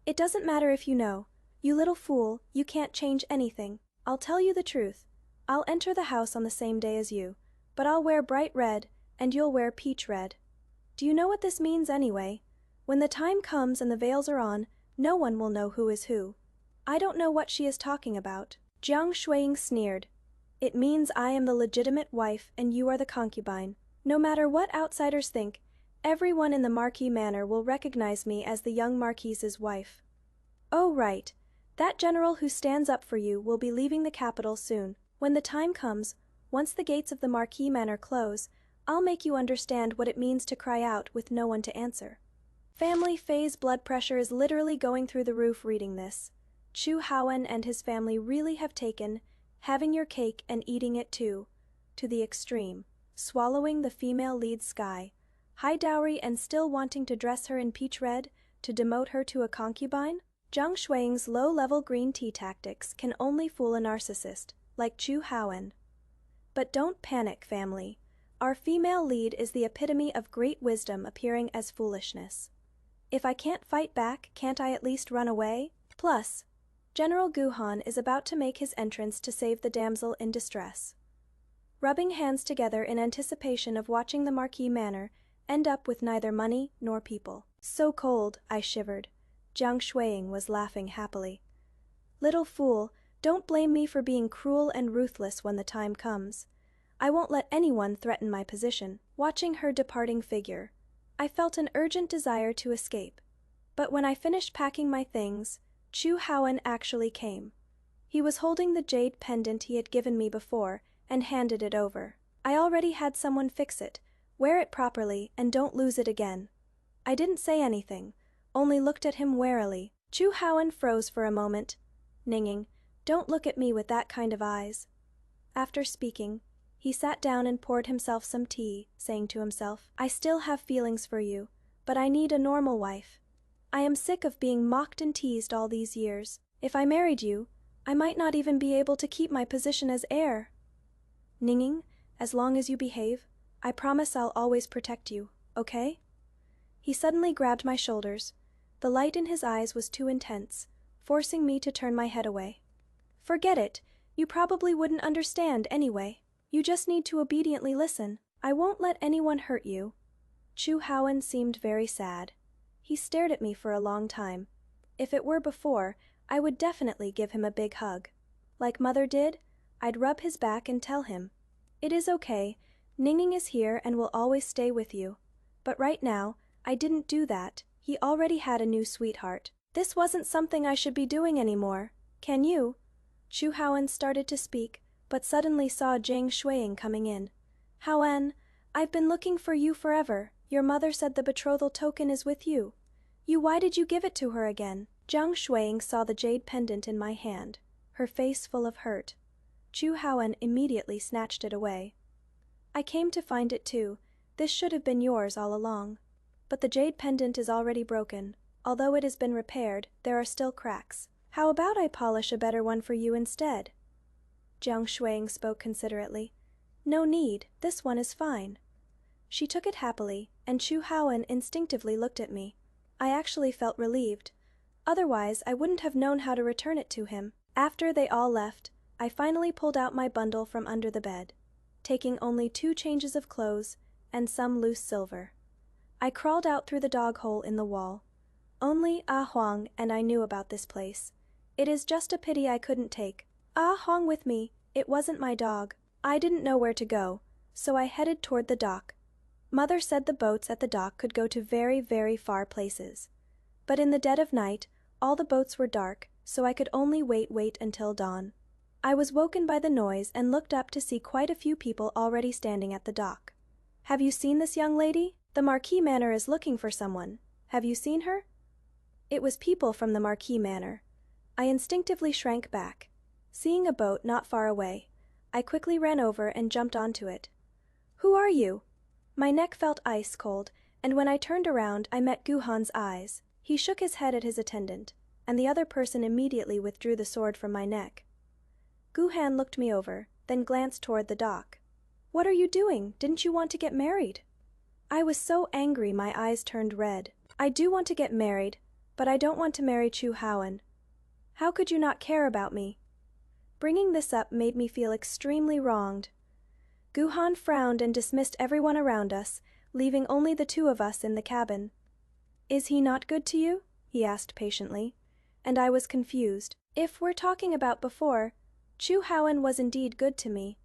It doesn't matter if you know. You little fool, you can't change anything. I'll tell you the truth. I'll enter the house on the same day as you, but I'll wear bright red, and you'll wear peach red. Do you know what this means anyway? When the time comes and the veils are on, no one will know who is who. I don't know what she is talking about. Jiang Shuiying sneered. It means I am the legitimate wife and you are the concubine. No matter what outsiders think, everyone in the Marquis Manor will recognize me as the young Marquise's wife. Oh right, that general who stands up for you will be leaving the capital soon. When the time comes, once the gates of the Marquis Manor close, I'll make you understand what it means to cry out with no one to answer. Family Faye's blood pressure is literally going through the roof reading this. Chu Haoen and his family really have taken having your cake and eating it too to the extreme, swallowing the female lead Sky, high dowry and still wanting to dress her in peach red to demote her to a concubine? Jiang Shuiying's low-level green tea tactics can only fool a narcissist, like Chu Haoen. But don't panic, family. Our female lead is the epitome of great wisdom appearing as foolishness. If I can't fight back, can't I at least run away? Plus, General Guhan is about to make his entrance to save the damsel in distress. Rubbing hands together in anticipation of watching the Marquis Manor end up with neither money nor people. So cold, I shivered. Jiang Shuiying was laughing happily. Little fool, don't blame me for being cruel and ruthless when the time comes. I won't let anyone threaten my position. Watching her departing figure, I felt an urgent desire to escape. But when I finished packing my things, Chu Haoen actually came. He was holding the jade pendant he had given me before and handed it over. I already had someone fix it. Wear it properly and don't lose it again. I didn't say anything, only looked at him warily. Chu Haoen froze for a moment. Ninging, don't look at me with that kind of eyes. After speaking, he sat down and poured himself some tea, saying to himself, I still have feelings for you, but I need a normal wife. I am sick of being mocked and teased all these years. If I married you, I might not even be able to keep my position as heir. Ninging, as long as you behave, I promise I'll always protect you, okay? He suddenly grabbed my shoulders. The light in his eyes was too intense, forcing me to turn my head away. Forget it, you probably wouldn't understand anyway. You just need to obediently listen. I won't let anyone hurt you. Chu Haoen seemed very sad. He stared at me for a long time. If it were before, I would definitely give him a big hug. Like Mother did, I'd rub his back and tell him, it is okay, Ningning is here and will always stay with you. But right now, I didn't do that. He already had a new sweetheart. This wasn't something I should be doing anymore. Can you? Chu Haoen started to speak, but suddenly saw Jiang Shuiying coming in. Haoen, I've been looking for you forever. Your mother said the betrothal token is with you. Why did you give it to her again? Jiang Shuiying saw the jade pendant in my hand, her face full of hurt. Chu Haoen immediately snatched it away. I came to find it too. This should have been yours all along. But the jade pendant is already broken. Although it has been repaired, there are still cracks. How about I polish a better one for you instead? Jiang Shuiying spoke considerately. No need, this one is fine. She took it happily, and Chu Haoen instinctively looked at me. I actually felt relieved. Otherwise, I wouldn't have known how to return it to him. After they all left, I finally pulled out my bundle from under the bed, taking only 2 changes of clothes and some loose silver. I crawled out through the dog hole in the wall. Only Ah Huang and I knew about this place. It is just a pity I couldn't take Ah Huang with me. It wasn't my dog. I didn't know where to go, so I headed toward the dock. Mother said the boats at the dock could go to very, very far places. But in the dead of night, all the boats were dark, so I could only wait until dawn. I was woken by the noise and looked up to see quite a few people already standing at the dock. Have you seen this young lady? The Marquis Manor is looking for someone. Have you seen her? It was people from the Marquis Manor. I instinctively shrank back. Seeing a boat not far away, I quickly ran over and jumped onto it. Who are you? My neck felt ice cold, and when I turned around I met Guhan's eyes. He shook his head at his attendant, and the other person immediately withdrew the sword from my neck. Guhan looked me over, then glanced toward the dock. What are you doing? Didn't you want to get married? I was so angry my eyes turned red. I do want to get married, but I don't want to marry Chu Haoen. How could you not care about me? Bringing this up made me feel extremely wronged. Guhan frowned and dismissed everyone around us, leaving only the two of us in the cabin. Is he not good to you? He asked patiently. And I was confused. If we're talking about before, Chu Howen was indeed good to me.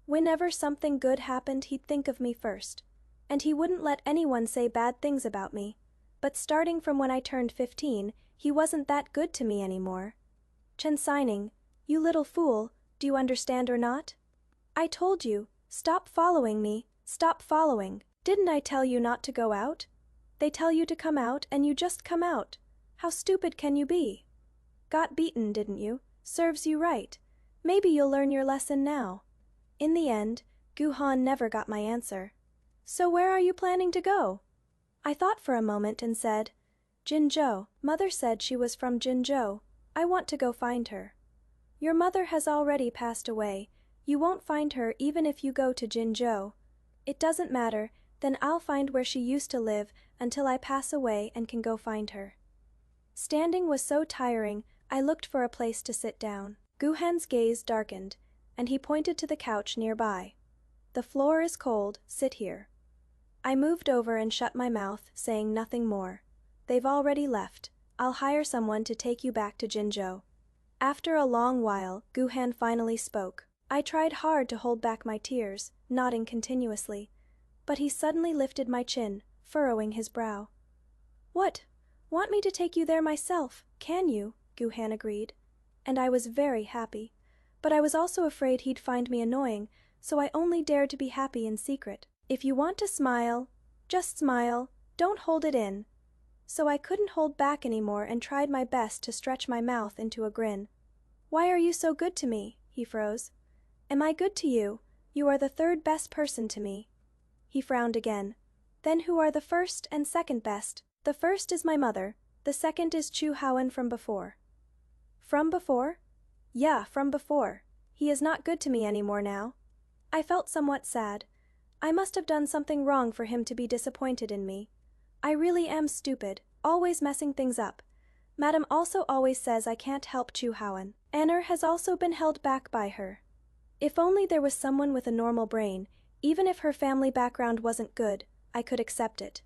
Whenever something good happened, he'd think of me first. And he wouldn't let anyone say bad things about me. But starting from when I turned 15, he wasn't that good to me anymore. Chen Sining, you little fool, do you understand or not? I told you, stop following me, stop following. Didn't I tell you not to go out? They tell you to come out and you just come out. How stupid can you be? Got beaten, didn't you? Serves you right. Maybe you'll learn your lesson now. In the end, Guhan never got my answer. So where are you planning to go? I thought for a moment and said, Jinzhou. Mother said she was from Jinzhou. I want to go find her. Your mother has already passed away. You won't find her even if you go to Jinzhou. It doesn't matter, then I'll find where she used to live until I pass away and can go find her. Standing was so tiring, I looked for a place to sit down. Guhan's gaze darkened, and he pointed to the couch nearby. The floor is cold, sit here. I moved over and shut my mouth, saying nothing more. They've already left. I'll hire someone to take you back to Jinzhou. After a long while, Guhan finally spoke. I tried hard to hold back my tears, nodding continuously. But he suddenly lifted my chin, furrowing his brow. What? Want me to take you there myself, can you? Guhan agreed. And I was very happy. But I was also afraid he'd find me annoying, so I only dared to be happy in secret. If you want to smile, just smile, don't hold it in. So I couldn't hold back anymore and tried my best to stretch my mouth into a grin. Why are you so good to me? He froze. Am I good to you? You are the third best person to me. He frowned again. Then who are the first and second best? The first is my mother, the second is Chu Howen from before. From before? Yeah, from before. He is not good to me anymore now. I felt somewhat sad. I must have done something wrong for him to be disappointed in me. I really am stupid, always messing things up. Madam also always says I can't help Chu Howen. Anner has also been held back by her. If only there was someone with a normal brain, even if her family background wasn't good, I could accept it.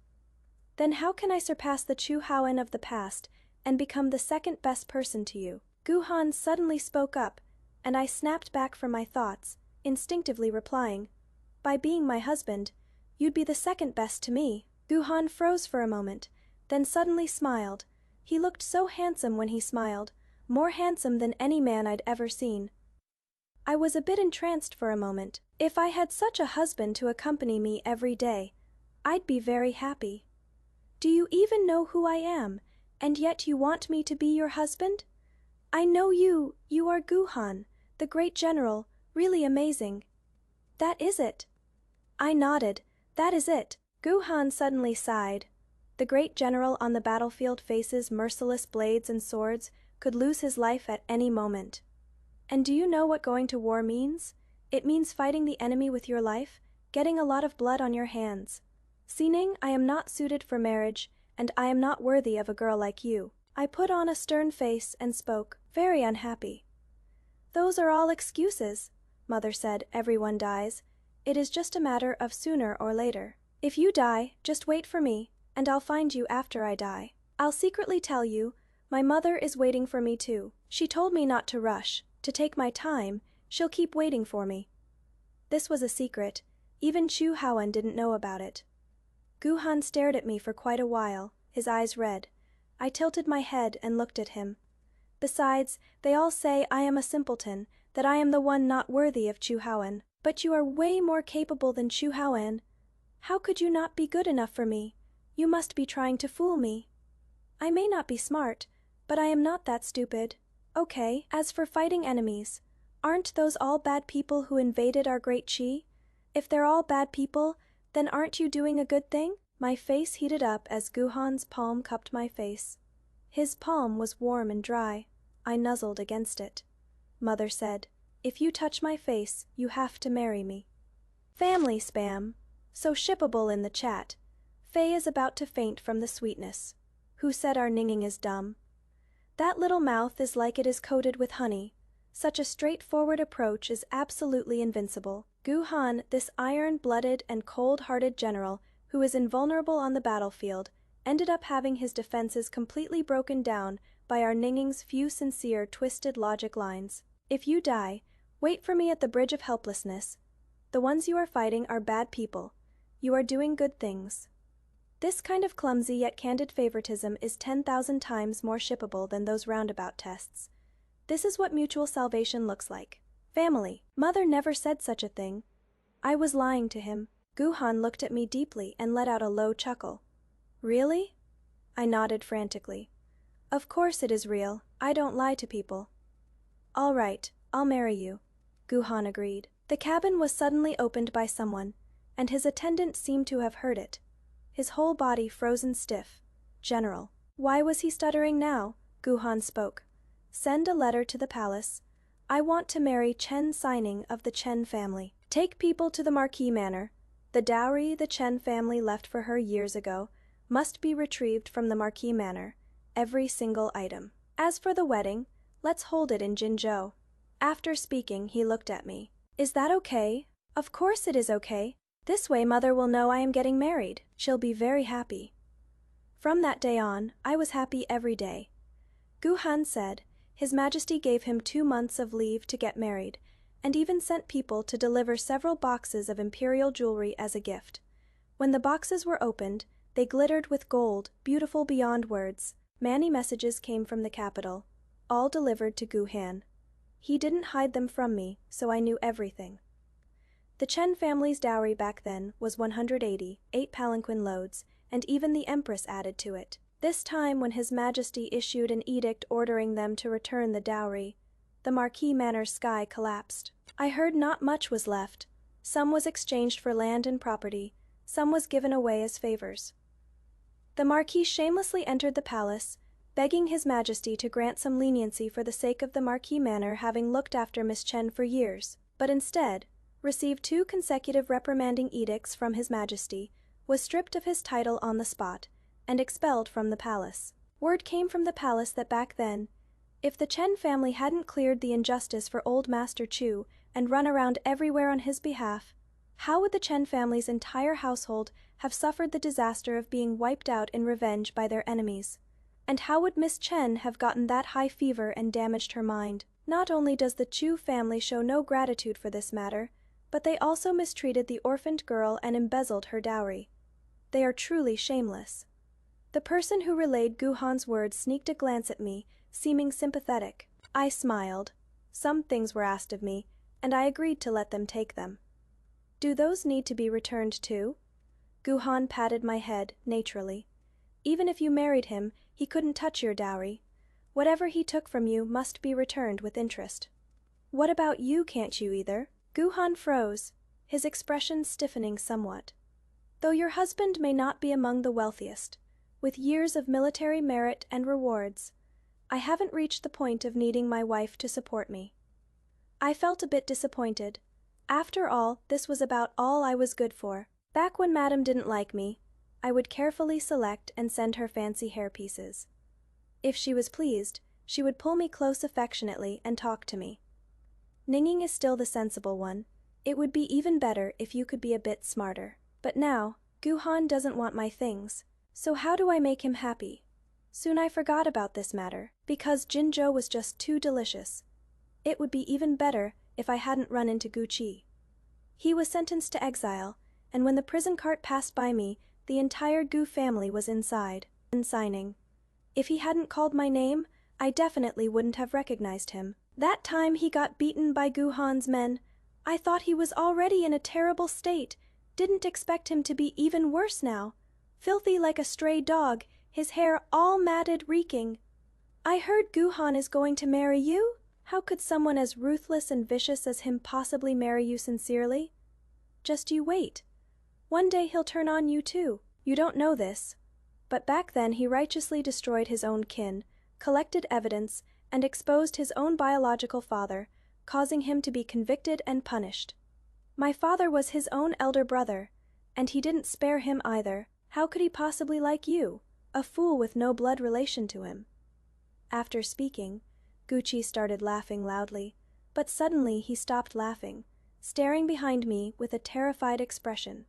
Then how can I surpass the Chu Howen of the past and become the second best person to you? Guhan suddenly spoke up, and I snapped back from my thoughts, instinctively replying, by being my husband, you'd be the second best to me. Guhan froze for a moment, then suddenly smiled. He looked so handsome when he smiled, more handsome than any man I'd ever seen. I was a bit entranced for a moment. If I had such a husband to accompany me every day, I'd be very happy. Do you even know who I am, and yet you want me to be your husband? I know you are Guhan, the great general, really amazing. That is it. I nodded. That is it. Guhan suddenly sighed. The great general on the battlefield faces merciless blades and swords, could lose his life at any moment. And do you know what going to war means? It means fighting the enemy with your life, getting a lot of blood on your hands. Sining, I am not suited for marriage, and I am not worthy of a girl like you. I put on a stern face and spoke, very unhappy. Those are all excuses, Mother said. Everyone dies. It is just a matter of sooner or later. If you die, just wait for me, and I'll find you after I die. I'll secretly tell you, my mother is waiting for me too. She told me not to rush, to take my time, she'll keep waiting for me. This was a secret. Even Chu Howen didn't know about it. Guhan stared at me for quite a while, his eyes red. I tilted my head and looked at him. Besides, they all say I am a simpleton, that I am the one not worthy of Chu Howen. But you are way more capable than Chu Howen. How could you not be good enough for me? You must be trying to fool me. I may not be smart, but I am not that stupid. Okay, as for fighting enemies, aren't those all bad people who invaded our great Qi? If they're all bad people, then aren't you doing a good thing? My face heated up as Guhan's palm cupped my face. His palm was warm and dry. I nuzzled against it. Mother said, if you touch my face, you have to marry me. Family spam. So shippable in the chat. Faye is about to faint from the sweetness. Who said our ninging is dumb? That little mouth is like it is coated with honey. Such a straightforward approach is absolutely invincible. Gu-han, this iron-blooded and cold-hearted general who is invulnerable on the battlefield, ended up having his defenses completely broken down by our Ninging's few sincere, twisted logic lines. If you die, wait for me at the bridge of helplessness. The ones you are fighting are bad people. You are doing good things. This kind of clumsy yet candid favoritism is 10,000 times more shippable than those roundabout tests. This is what mutual salvation looks like. Family. Mother never said such a thing. I was lying to him. Gu-han looked at me deeply and let out a low chuckle. Really? I nodded frantically. Of course it is real. I don't lie to people. All right, I'll marry you. Gu-han agreed. The cabin was suddenly opened by someone, and his attendant seemed to have heard it. His whole body frozen stiff. General. Why was he stuttering now? Gu-han spoke. Send a letter to the palace. I want to marry Chen Signing of the Chen family. Take people to the Marquis Manor. The dowry the Chen family left for her years ago must be retrieved from the Marquis Manor, every single item. As for the wedding, let's hold it in Jinzhou. After speaking, he looked at me. Is that okay? Of course it is okay. This way Mother will know I am getting married. She'll be very happy. From that day on, I was happy every day. Gu-han said His Majesty gave him 2 months of leave to get married, and even sent people to deliver several boxes of Imperial jewelry as a gift. When the boxes were opened, they glittered with gold, beautiful beyond words. Many messages came from the capital, all delivered to Gu-han. He didn't hide them from me, so I knew everything. The Chen family's dowry back then was 180, 8 palanquin loads, and even the Empress added to it. This time, when His Majesty issued an edict ordering them to return the dowry, the Marquis Manor's sky collapsed. I heard not much was left. Some was exchanged for land and property, some was given away as favors. The Marquis shamelessly entered the palace, begging His Majesty to grant some leniency for the sake of the Marquis Manor having looked after Miss Chen for years, but instead received 2 consecutive reprimanding edicts from His Majesty, was stripped of his title on the spot, and expelled from the palace. Word came from the palace that back then, if the Chen family hadn't cleared the injustice for old Master Chu and run around everywhere on his behalf, how would the Chen family's entire household have suffered the disaster of being wiped out in revenge by their enemies? And how would Miss Chen have gotten that high fever and damaged her mind? Not only does the Chu family show no gratitude for this matter, but they also mistreated the orphaned girl and embezzled her dowry. They are truly shameless. The person who relayed Gu-han's words sneaked a glance at me, seeming sympathetic. I smiled. Some things were asked of me, and I agreed to let them take them. Do those need to be returned too? Gu-han patted my head, naturally. Even if you married him, he couldn't touch your dowry. Whatever he took from you must be returned with interest. What about you, can't you either? Gu-han froze, his expression stiffening somewhat. Though your husband may not be among the wealthiest, with years of military merit and rewards, I haven't reached the point of needing my wife to support me. I felt a bit disappointed. After all, this was about all I was good for. Back when Madame didn't like me, I would carefully select and send her fancy hairpieces. If she was pleased, she would pull me close affectionately and talk to me. Ninging is still the sensible one. It would be even better if you could be a bit smarter. But now, Gu-han doesn't want my things. So how do I make him happy? Soon I forgot about this matter, because Jinzhou was just too delicious. It would be even better if I hadn't run into Gu-chi. He was sentenced to exile, and when the prison cart passed by me, the entire Gu family was inside, and signing. If he hadn't called my name, I definitely wouldn't have recognized him. That time he got beaten by Gu-han's men, I thought he was already in a terrible state, didn't expect him to be even worse now. Filthy like a stray dog, his hair all matted, reeking. I heard Gu-han is going to marry you? How could someone as ruthless and vicious as him possibly marry you sincerely? Just you wait. One day he'll turn on you too. You don't know this, but back then he righteously destroyed his own kin, collected evidence, and exposed his own biological father, causing him to be convicted and punished. My father was his own elder brother, and he didn't spare him either. How could he possibly like you, a fool with no blood relation to him? After speaking, Gucci started laughing loudly, but suddenly he stopped laughing, staring behind me with a terrified expression.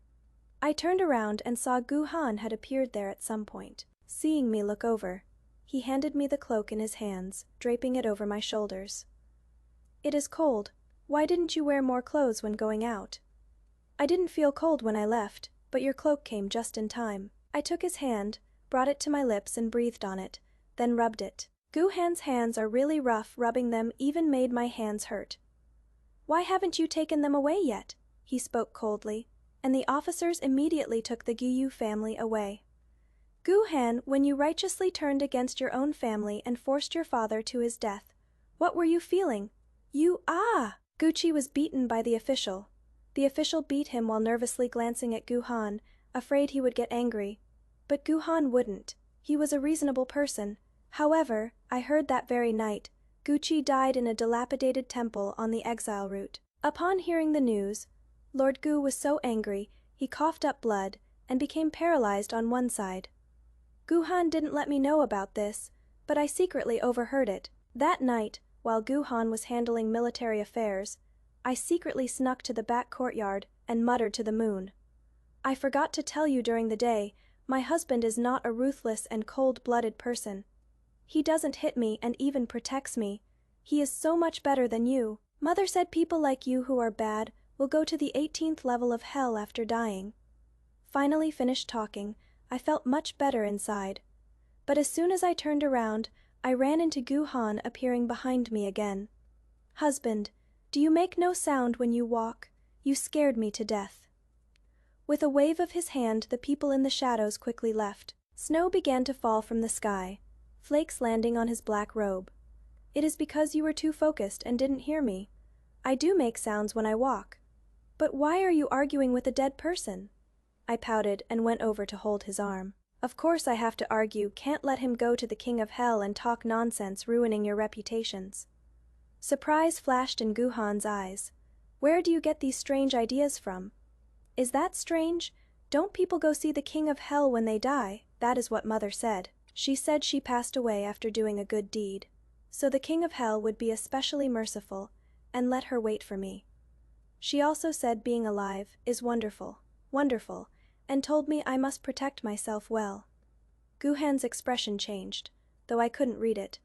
I turned around and saw Guhan had appeared there at some point. Seeing me look over, he handed me the cloak in his hands, draping it over my shoulders. "It is cold. Why didn't you wear more clothes when going out?" "I didn't feel cold when I left, but your cloak came just in time." I took his hand, brought it to my lips and breathed on it, then rubbed it. Guhan's hands are really rough, rubbing them even made my hands hurt. "Why haven't you taken them away yet?" He spoke coldly, and the officers immediately took the Guyu family away. "Guhan, when you righteously turned against your own family and forced your father to his death, what were you feeling? Gucci was beaten by the official. The official beat him while nervously glancing at Guhan, afraid he would get angry. But Guhan wouldn't. He was a reasonable person. However, I heard that very night, Gucci died in a dilapidated temple on the exile route. Upon hearing the news, Lord Gu was so angry, he coughed up blood and became paralyzed on one side. Guhan didn't let me know about this, but I secretly overheard it. That night, while Guhan was handling military affairs, I secretly snuck to the back courtyard and muttered to the moon. "I forgot to tell you during the day, my husband is not a ruthless and cold-blooded person. He doesn't hit me and even protects me. He is so much better than you. Mother said people like you who are bad will go to the 18th level of hell after dying." Finally finished talking, I felt much better inside. But as soon as I turned around, I ran into Guhan appearing behind me again. "Husband, do you make no sound when you walk? You scared me to death." With a wave of his hand, the people in the shadows quickly left. Snow began to fall from the sky, flakes landing on his black robe. "It is because you were too focused and didn't hear me. I do make sounds when I walk. But why are you arguing with a dead person?" I pouted and went over to hold his arm. "Of course I have to argue, can't let him go to the king of hell and talk nonsense, ruining your reputations." Surprise flashed in Guhan's eyes. "Where do you get these strange ideas from?" "Is that strange? Don't people go see the king of hell when they die?" "That is what mother said. She said she passed away after doing a good deed. So the king of hell would be especially merciful and let her wait for me. She also said being alive is wonderful, wonderful, and told me I must protect myself well." Guhan's expression changed, though I couldn't read it.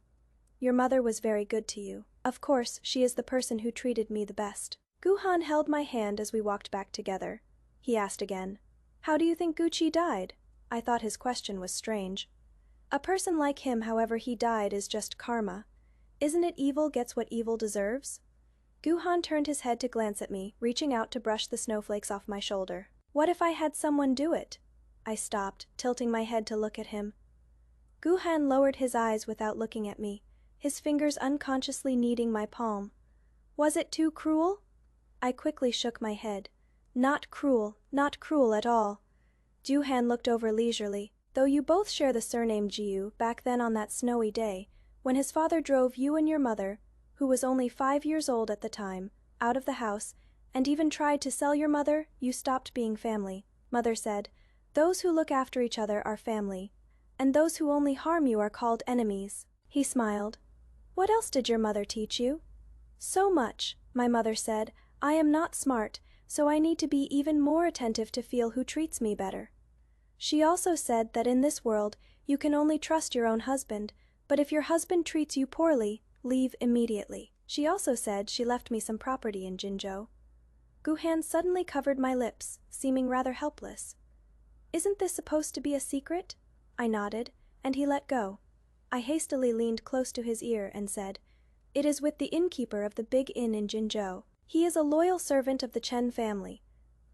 "Your mother was very good to you. Of course, she is the person who treated me the best." Guhan held my hand as we walked back together. He asked again, "How do you think Gucci died?" I thought his question was strange. "A person like him, however he died, is just karma. Isn't it evil gets what evil deserves?" Guhan turned his head to glance at me, reaching out to brush the snowflakes off my shoulder. "What if I had someone do it?" I stopped, tilting my head to look at him. Guhan lowered his eyes without looking at me, his fingers unconsciously kneading my palm. "Was it too cruel?" I quickly shook my head. Not cruel at all." Guhan looked over leisurely. "Though you both share the surname Jiu, back then on that snowy day, when his father drove you and your mother, who was only 5 years old at the time, out of the house, and even tried to sell your mother, you stopped being family. Mother said, 'Those who look after each other are family, and those who only harm you are called enemies.'" He smiled. "What else did your mother teach you?" "So much. My mother said, I am not smart, so I need to be even more attentive to feel who treats me better. She also said that in this world you can only trust your own husband, but if your husband treats you poorly, leave immediately. She also said she left me some property in Jinzhou." Guhan suddenly covered my lips, seeming rather helpless. "Isn't this supposed to be a secret?" I nodded, and he let go. I hastily leaned close to his ear and said, "It is with the innkeeper of the big inn in Jinzhou. He is a loyal servant of the Chen family.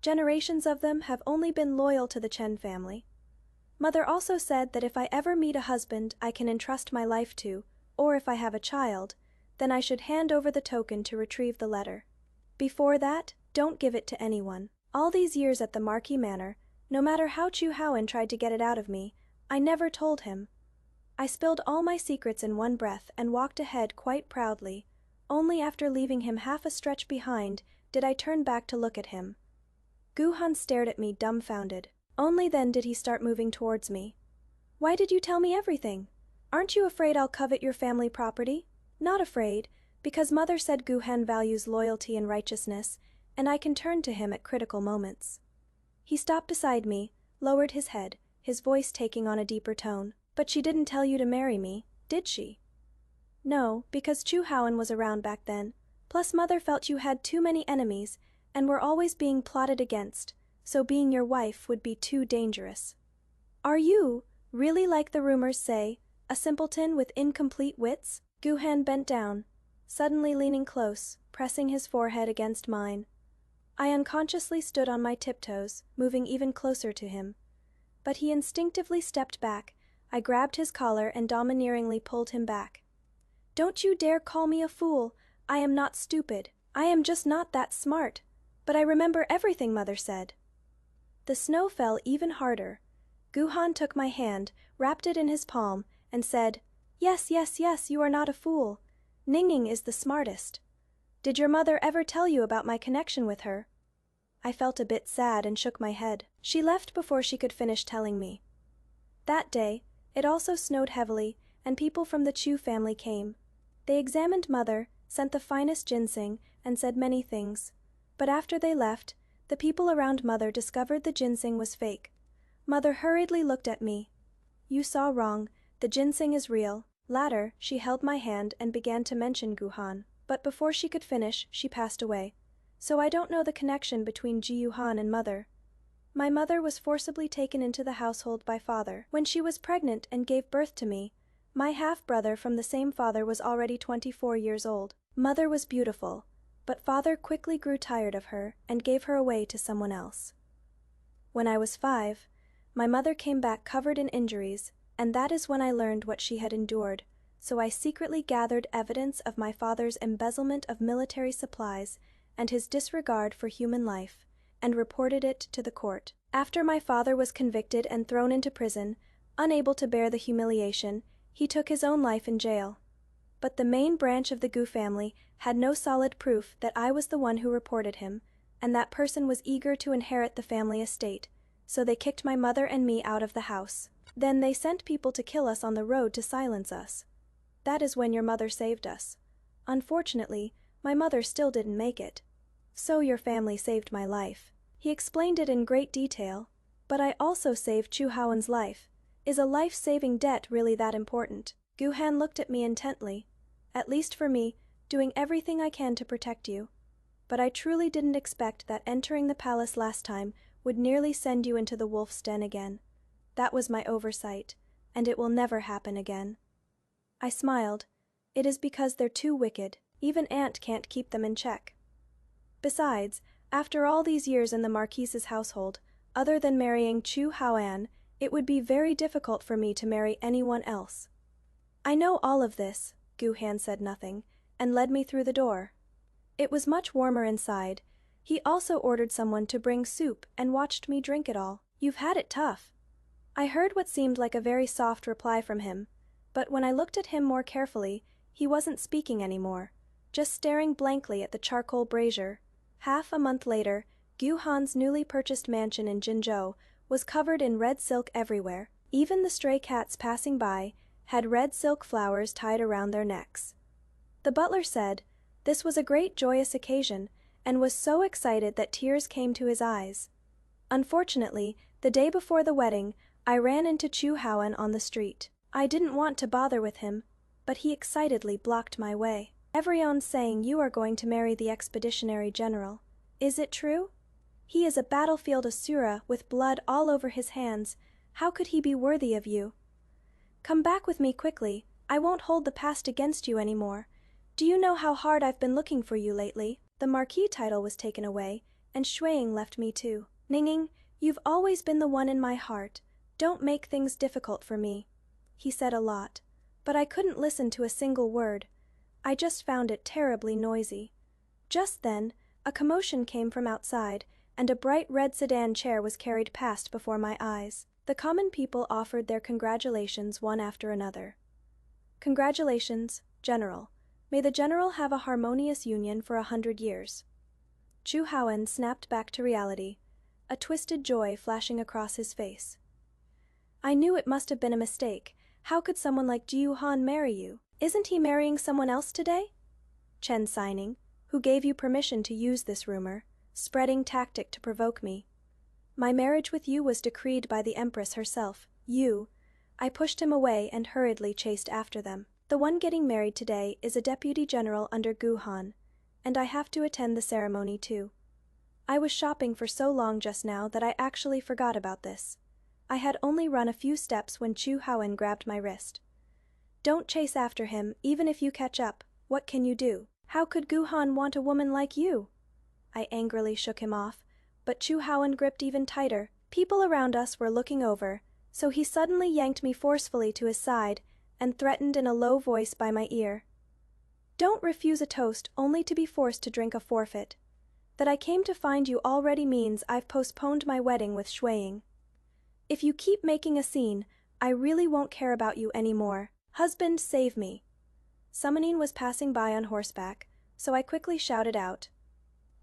Generations of them have only been loyal to the Chen family. Mother also said that if I ever meet a husband I can entrust my life to, or if I have a child, then I should hand over the token to retrieve the letter. Before that, don't give it to anyone." All these years at the Marquis Manor, no matter how Chu Howen tried to get it out of me, I never told him. I spilled all my secrets in one breath and walked ahead quite proudly. Only after leaving him half a stretch behind did I turn back to look at him. Guhan stared at me dumbfounded. Only then did he start moving towards me. "Why did you tell me everything? Aren't you afraid I'll covet your family property? Not afraid, because mother said Guhan values loyalty and righteousness, and I can turn to him at critical moments. He stopped beside me, lowered his head, his voice taking on a deeper tone. But she didn't tell you to marry me, did she? No, because Chu Hoan was around back then. Plus mother felt you had too many enemies, and were always being plotted against, so being your wife would be too dangerous. Are you, really like the rumors say, a simpleton with incomplete wits? Guhan bent down, suddenly leaning close, pressing his forehead against mine. I unconsciously stood on my tiptoes, moving even closer to him. But he instinctively stepped back. I grabbed his collar and domineeringly pulled him back. Don't you dare call me a fool. I am not stupid. I am just not that smart. But I remember everything mother said. The snow fell even harder. Guhan took my hand, wrapped it in his palm, and said, Yes, yes, yes, you are not a fool. Ningning is the smartest. Did your mother ever tell you about my connection with her? I felt a bit sad and shook my head. She left before she could finish telling me. That day, it also snowed heavily, and people from the Chu family came. They examined mother, sent the finest ginseng, and said many things. But after they left, the people around mother discovered the ginseng was fake. Mother hurriedly looked at me. You saw wrong, the ginseng is real. Later, she held my hand and began to mention Guhan. But before she could finish, she passed away. So I don't know the connection between Ji Yuhan and mother. My mother was forcibly taken into the household by father. When she was pregnant and gave birth to me, my half-brother from the same father was already 24 years old. Mother was beautiful, but father quickly grew tired of her and gave her away to someone else. When I was 5, my mother came back covered in injuries, and that is when I learned what she had endured, so I secretly gathered evidence of my father's embezzlement of military supplies and his disregard for human life, and reported it to the court. After my father was convicted and thrown into prison, unable to bear the humiliation, he took his own life in jail. But the main branch of the Gu family had no solid proof that I was the one who reported him, and that person was eager to inherit the family estate, so they kicked my mother and me out of the house. Then they sent people to kill us on the road to silence us. That is when your mother saved us. Unfortunately, my mother still didn't make it. So your family saved my life. He explained it in great detail. But I also saved Chu Haoan's life. Is a life-saving debt really that important? Guhan looked at me intently. At least for me, doing everything I can to protect you. But I truly didn't expect that entering the palace last time would nearly send you into the wolf's den again. That was my oversight, and it will never happen again. I smiled. It is because they're too wicked. Even Aunt can't keep them in check. Besides, after all these years in the Marquise's household, other than marrying Chu Haoan, it would be very difficult for me to marry anyone else. I know all of this, Guhan said nothing, and led me through the door. It was much warmer inside. He also ordered someone to bring soup and watched me drink it all. You've had it tough. I heard what seemed like a very soft reply from him, but when I looked at him more carefully, he wasn't speaking anymore, just staring blankly at the charcoal brazier. Half a month later, Guhan's newly purchased mansion in Jinzhou was covered in red silk everywhere. Even the stray cats passing by had red silk flowers tied around their necks. The butler said this was a great joyous occasion and was so excited that tears came to his eyes. Unfortunately, the day before the wedding, I ran into Chu Haoan on the street. I didn't want to bother with him, but he excitedly blocked my way. Everyone's saying you are going to marry the expeditionary general. Is it true? He is a battlefield Asura with blood all over his hands. How could he be worthy of you? Come back with me quickly. I won't hold the past against you anymore. Do you know how hard I've been looking for you lately? The Marquis title was taken away, and Shuang left me too. Ningning, you've always been the one in my heart. Don't make things difficult for me. He said a lot, but I couldn't listen to a single word. I just found it terribly noisy. Just then, a commotion came from outside, and a bright red sedan chair was carried past before my eyes. The common people offered their congratulations one after another. Congratulations, General. May the General have a harmonious union for 100 years. Chu Haoan snapped back to reality, a twisted joy flashing across his face. I knew it must have been a mistake, How could someone like Jiu Han marry you? Isn't he marrying someone else today? Chen signing, who gave you permission to use this rumor, spreading tactic to provoke me. My marriage with you was decreed by the Empress herself. You. I pushed him away and hurriedly chased after them. The one getting married today is a deputy general under Gu Han, and I have to attend the ceremony too. I was shopping for so long just now that I actually forgot about this. I had only run a few steps when Chu Haoen grabbed my wrist. Don't chase after him, even if you catch up. What can you do? How could Gu Han want a woman like you? I angrily shook him off, but Chu Haoen gripped even tighter. People around us were looking over, so he suddenly yanked me forcefully to his side and threatened in a low voice by my ear. Don't refuse a toast only to be forced to drink a forfeit. That I came to find you already means I've postponed my wedding with Shuiying. If you keep making a scene, I really won't care about you anymore. Husband, save me. Summoning was passing by on horseback, so I quickly shouted out.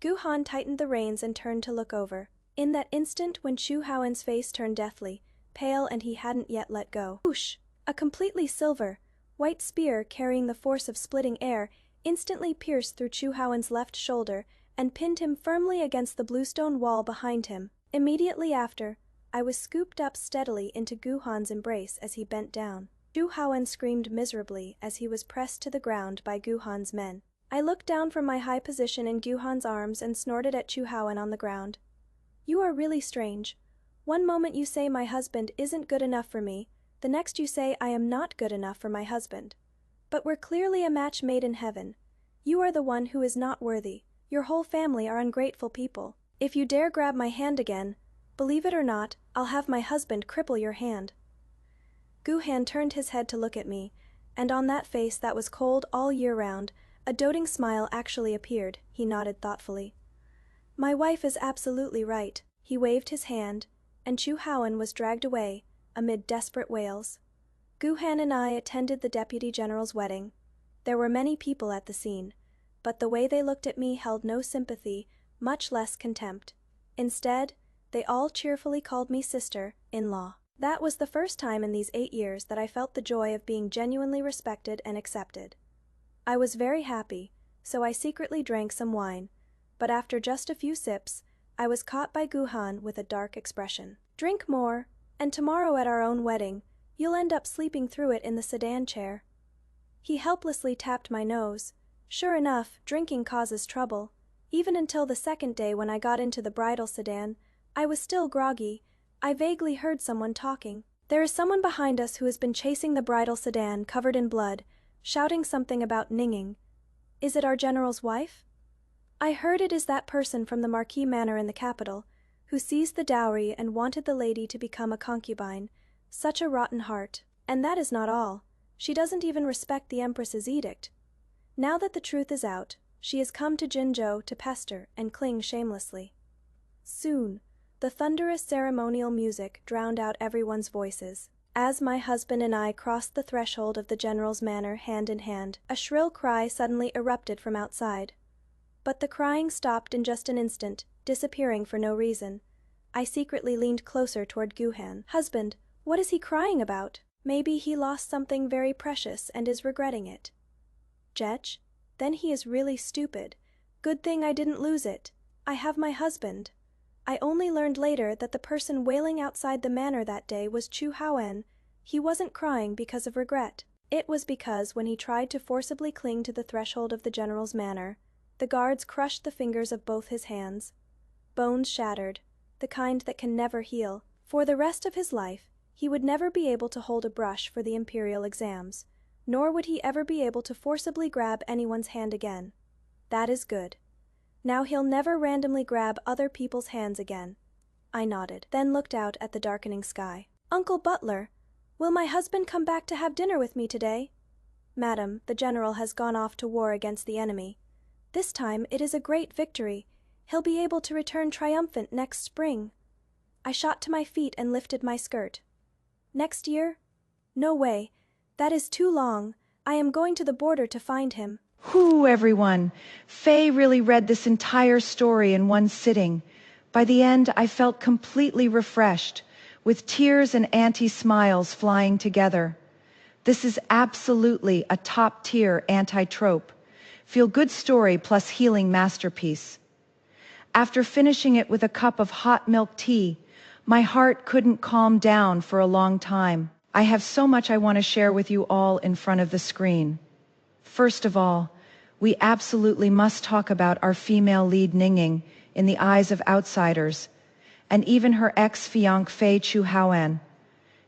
Gu Han tightened the reins and turned to look over. In that instant when Chu Haoen's face turned deathly pale and he hadn't yet let go. Whoosh! A completely silver, white spear carrying the force of splitting air instantly pierced through Chu Haoen's left shoulder and pinned him firmly against the bluestone wall behind him. Immediately after, I was scooped up steadily into Gu Han's embrace as he bent down. Chu Haoen screamed miserably as he was pressed to the ground by Gu Han's men. I looked down from my high position in Gu Han's arms and snorted at Chu Haoen on the ground. You are really strange. One moment you say my husband isn't good enough for me, the next you say I am not good enough for my husband. But we're clearly a match made in heaven. You are the one who is not worthy. Your whole family are ungrateful people. If you dare grab my hand again, believe it or not, I'll have my husband cripple your hand. Gu Han turned his head to look at me, and on that face that was cold all year round, a doting smile actually appeared. He nodded thoughtfully. My wife is absolutely right. He waved his hand, and Chu Haoen was dragged away, amid desperate wails. Gu Han and I attended the deputy general's wedding. There were many people at the scene, but the way they looked at me held no sympathy, much less contempt. Instead, they all cheerfully called me sister-in-law. That was the first time in these 8 years that I felt the joy of being genuinely respected and accepted. I was very happy, so I secretly drank some wine, but after just a few sips, I was caught by Gu Han with a dark expression. Drink more, and tomorrow at our own wedding, you'll end up sleeping through it in the sedan chair. He helplessly tapped my nose. Sure enough, drinking causes trouble. Even until the second day when I got into the bridal sedan, I was still groggy. I vaguely heard someone talking. There is someone behind us who has been chasing the bridal sedan covered in blood, shouting something about Ninging. Is it our general's wife? I heard it is that person from the Marquis Manor in the capital, who seized the dowry and wanted the lady to become a concubine. Such a rotten heart. And that is not all. She doesn't even respect the Empress's edict. Now that the truth is out, she has come to Jinzhou to pester and cling shamelessly. Soon, the thunderous ceremonial music drowned out everyone's voices. As my husband and I crossed the threshold of the general's manor hand in hand, a shrill cry suddenly erupted from outside. But the crying stopped in just an instant, disappearing for no reason. I secretly leaned closer toward Gu Han. Husband, what is he crying about? Maybe he lost something very precious and is regretting it. Jetch? Then he is really stupid. Good thing I didn't lose it. I have my husband. I only learned later that the person wailing outside the manor that day was Chu Haoen. He wasn't crying because of regret. It was because when he tried to forcibly cling to the threshold of the general's manor, the guards crushed the fingers of both his hands. Bones shattered, the kind that can never heal. For the rest of his life, he would never be able to hold a brush for the Imperial exams, nor would he ever be able to forcibly grab anyone's hand again. That is good. Now he'll never randomly grab other people's hands again. I nodded, then looked out at the darkening sky. Uncle Butler, will my husband come back to have dinner with me today? Madam, the general has gone off to war against the enemy. This time it is a great victory. He'll be able to return triumphant next spring. I shot to my feet and lifted my skirt. Next year? No way. That is too long. I am going to the border to find him. Whew, everyone. Faye really read this entire story in one sitting. By the end, I felt completely refreshed, with tears and anti-smiles flying together. This is absolutely a top-tier anti-trope, feel-good story plus healing masterpiece. After finishing it with a cup of hot milk tea, my heart couldn't calm down for a long time. I have so much I want to share with you all in front of the screen. First of all, we absolutely must talk about our female lead Ningning in the eyes of outsiders, and even her ex-fiancé Chu Haoan.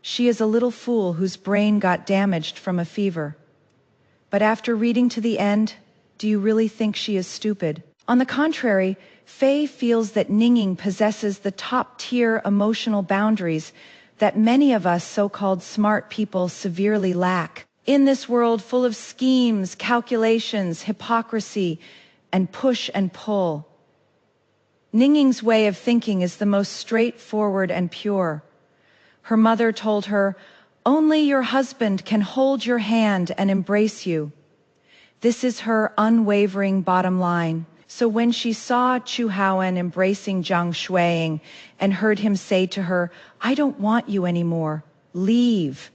She is a little fool whose brain got damaged from a fever. But after reading to the end, do you really think she is stupid? On the contrary, Faye feels that Ningning possesses the top-tier emotional boundaries that many of us so-called smart people severely lack. In this world full of schemes, calculations, hypocrisy, and push and pull, Ningning's way of thinking is the most straightforward and pure. Her mother told her, "Only your husband can hold your hand and embrace you." This is her unwavering bottom line. So when she saw Chu Haoan embracing Zhang Shuiying and heard him say to her, "I don't want you anymore, leave,"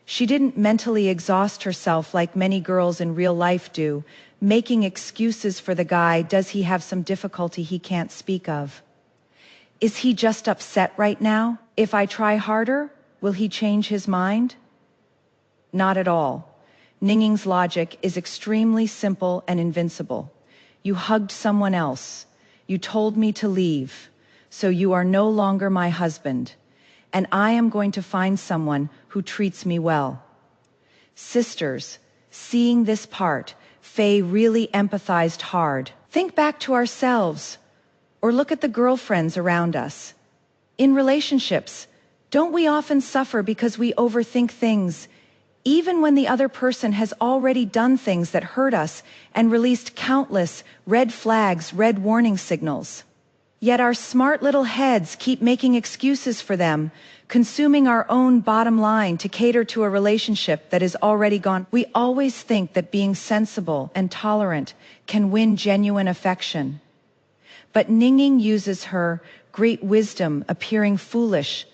she didn't mentally exhaust herself like many girls in real life do, making excuses for the guy. Does he have some difficulty he can't speak of? Is he just upset right now? If I try harder, will he change his mind? Not at all. Ningning's logic is extremely simple and invincible. You hugged someone else. You told me to leave. So you are no longer my husband. And I am going to find someone who treats me well. Sisters, seeing this part, Faye really empathized hard. Think back to ourselves, or look at the girlfriends around us. In relationships, don't we often suffer because we overthink things, even when the other person has already done things that hurt us and released countless red flags, red warning signals? Yet our smart little heads keep making excuses for them, consuming our own bottom line to cater to a relationship that is already gone. We always think that being sensible and tolerant can win genuine affection. But Ningning uses her great wisdom, appearing foolish,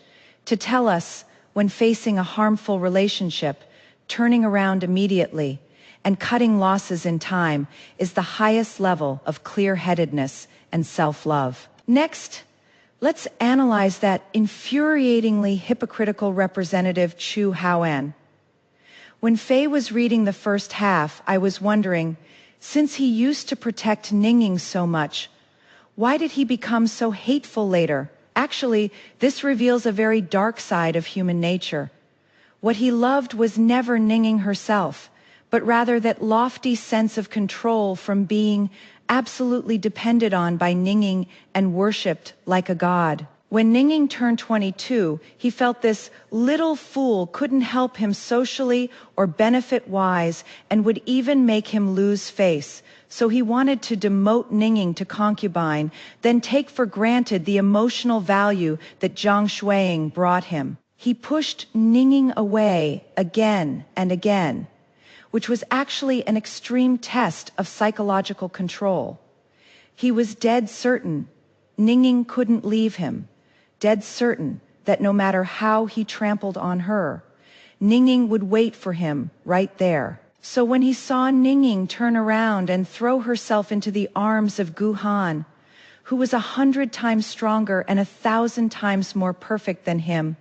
to tell us when facing a harmful relationship, turning around immediately and cutting losses in time is the highest level of clear-headedness and self-love. Next, let's analyze that infuriatingly hypocritical representative Chu Haoan. When Faye was reading the first half, I was wondering, since he used to protect Ningning so much, why did he become so hateful later? Actually, this reveals a very dark side of human nature. What he loved was never Ningning herself, but rather that lofty sense of control from being absolutely depended on by Ningning and worshipped like a god. When Ningning turned 22, he felt this little fool couldn't help him socially or benefit-wise and would even make him lose face. So he wanted to demote Ningning to concubine, then take for granted the emotional value that Zhang Shuiying brought him. He pushed Ningning away again and again, which was actually an extreme test of psychological control. He was dead certain Ningning couldn't leave him, dead certain that no matter how he trampled on her, Ningning would wait for him right there. So when he saw Ningning turn around and throw herself into the arms of Gu Han, who was 100 times stronger and 1,000 times more perfect than him,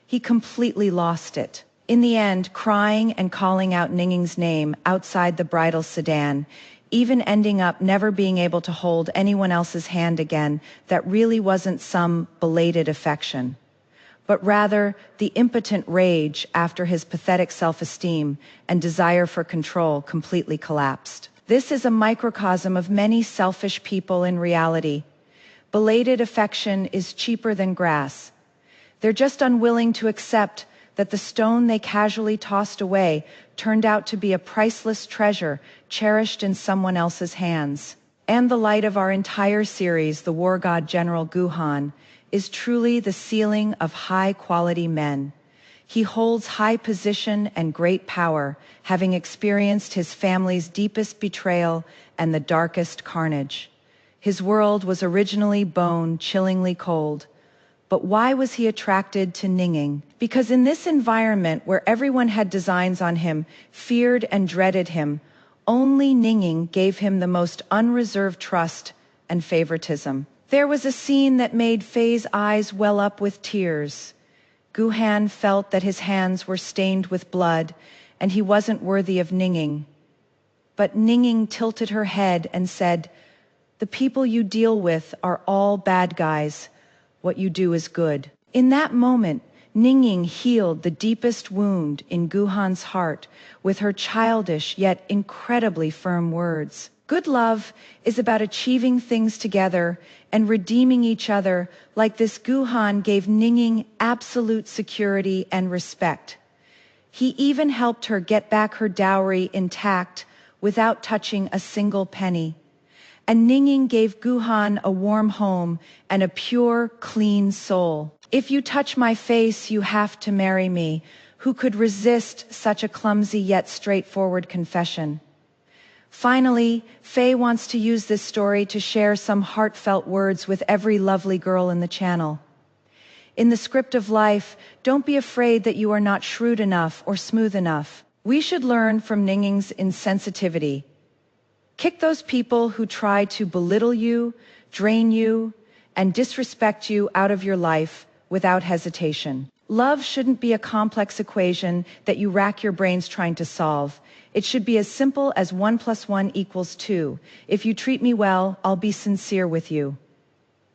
he completely lost it. In the end, crying and calling out Ningning's name outside the bridal sedan, even ending up never being able to hold anyone else's hand again, that really wasn't some belated affection, but rather the impotent rage after his pathetic self-esteem and desire for control completely collapsed. This is a microcosm of many selfish people in reality. Belated affection is cheaper than grass. They're just unwilling to accept that the stone they casually tossed away turned out to be a priceless treasure cherished in someone else's hands. And the light of our entire series, the war god General Gu Han, is truly the ceiling of high-quality men. He holds high position and great power, having experienced his family's deepest betrayal and the darkest carnage. His world was originally bone-chillingly cold, But why was he attracted to Ninging? Because in this environment where everyone had designs on him, feared and dreaded him, only Ninging gave him the most unreserved trust and favoritism. There was a scene that made Faye's eyes well up with tears. Guhan felt that his hands were stained with blood, and he wasn't worthy of Ninging. But Ninging tilted her head and said, "The people you deal with are all bad guys. What you do is good." In that moment, Ninging healed the deepest wound in Guhan's heart with her childish yet incredibly firm words. Good love is about achieving things together and redeeming each other, like this Guhan gave Ninging absolute security and respect. He even helped her get back her dowry intact without touching a single penny. And Ninging gave Guhan a warm home and a pure, clean soul. "If you touch my face, you have to marry me." Who could resist such a clumsy yet straightforward confession? Finally, Faye wants to use this story to share some heartfelt words with every lovely girl in the channel. In the script of life, don't be afraid that you are not shrewd enough or smooth enough. We should learn from Ninging's insensitivity. Kick those people who try to belittle you, drain you, and disrespect you out of your life without hesitation. Love shouldn't be a complex equation that you rack your brains trying to solve. It should be as simple as 1 + 1 = 2. If you treat me well, I'll be sincere with you.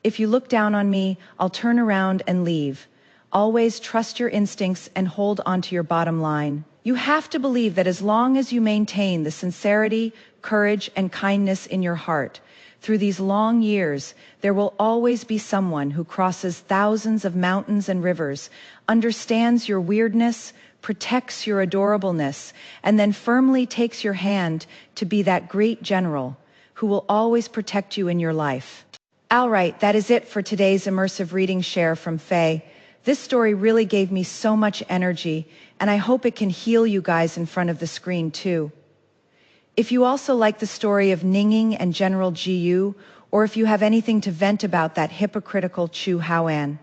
If you look down on me, I'll turn around and leave. Always trust your instincts and hold on to your bottom line. You have to believe that as long as you maintain the sincerity, courage, and kindness in your heart, through these long years, there will always be someone who crosses thousands of mountains and rivers, understands your weirdness, protects your adorableness, and then firmly takes your hand to be that great general who will always protect you in your life. All right, that is it for today's immersive reading share from Faye. This story really gave me so much energy, and I hope it can heal you guys in front of the screen too. If you also like the story of Ninging and General Jiyu, or if you have anything to vent about that hypocritical Chu Haoan,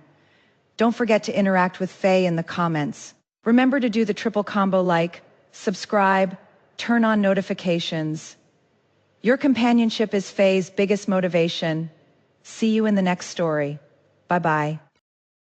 don't forget to interact with Faye in the comments. Remember to do the triple combo: like, subscribe, turn on notifications. Your companionship is Faye's biggest motivation. See you in the next story. Bye-bye.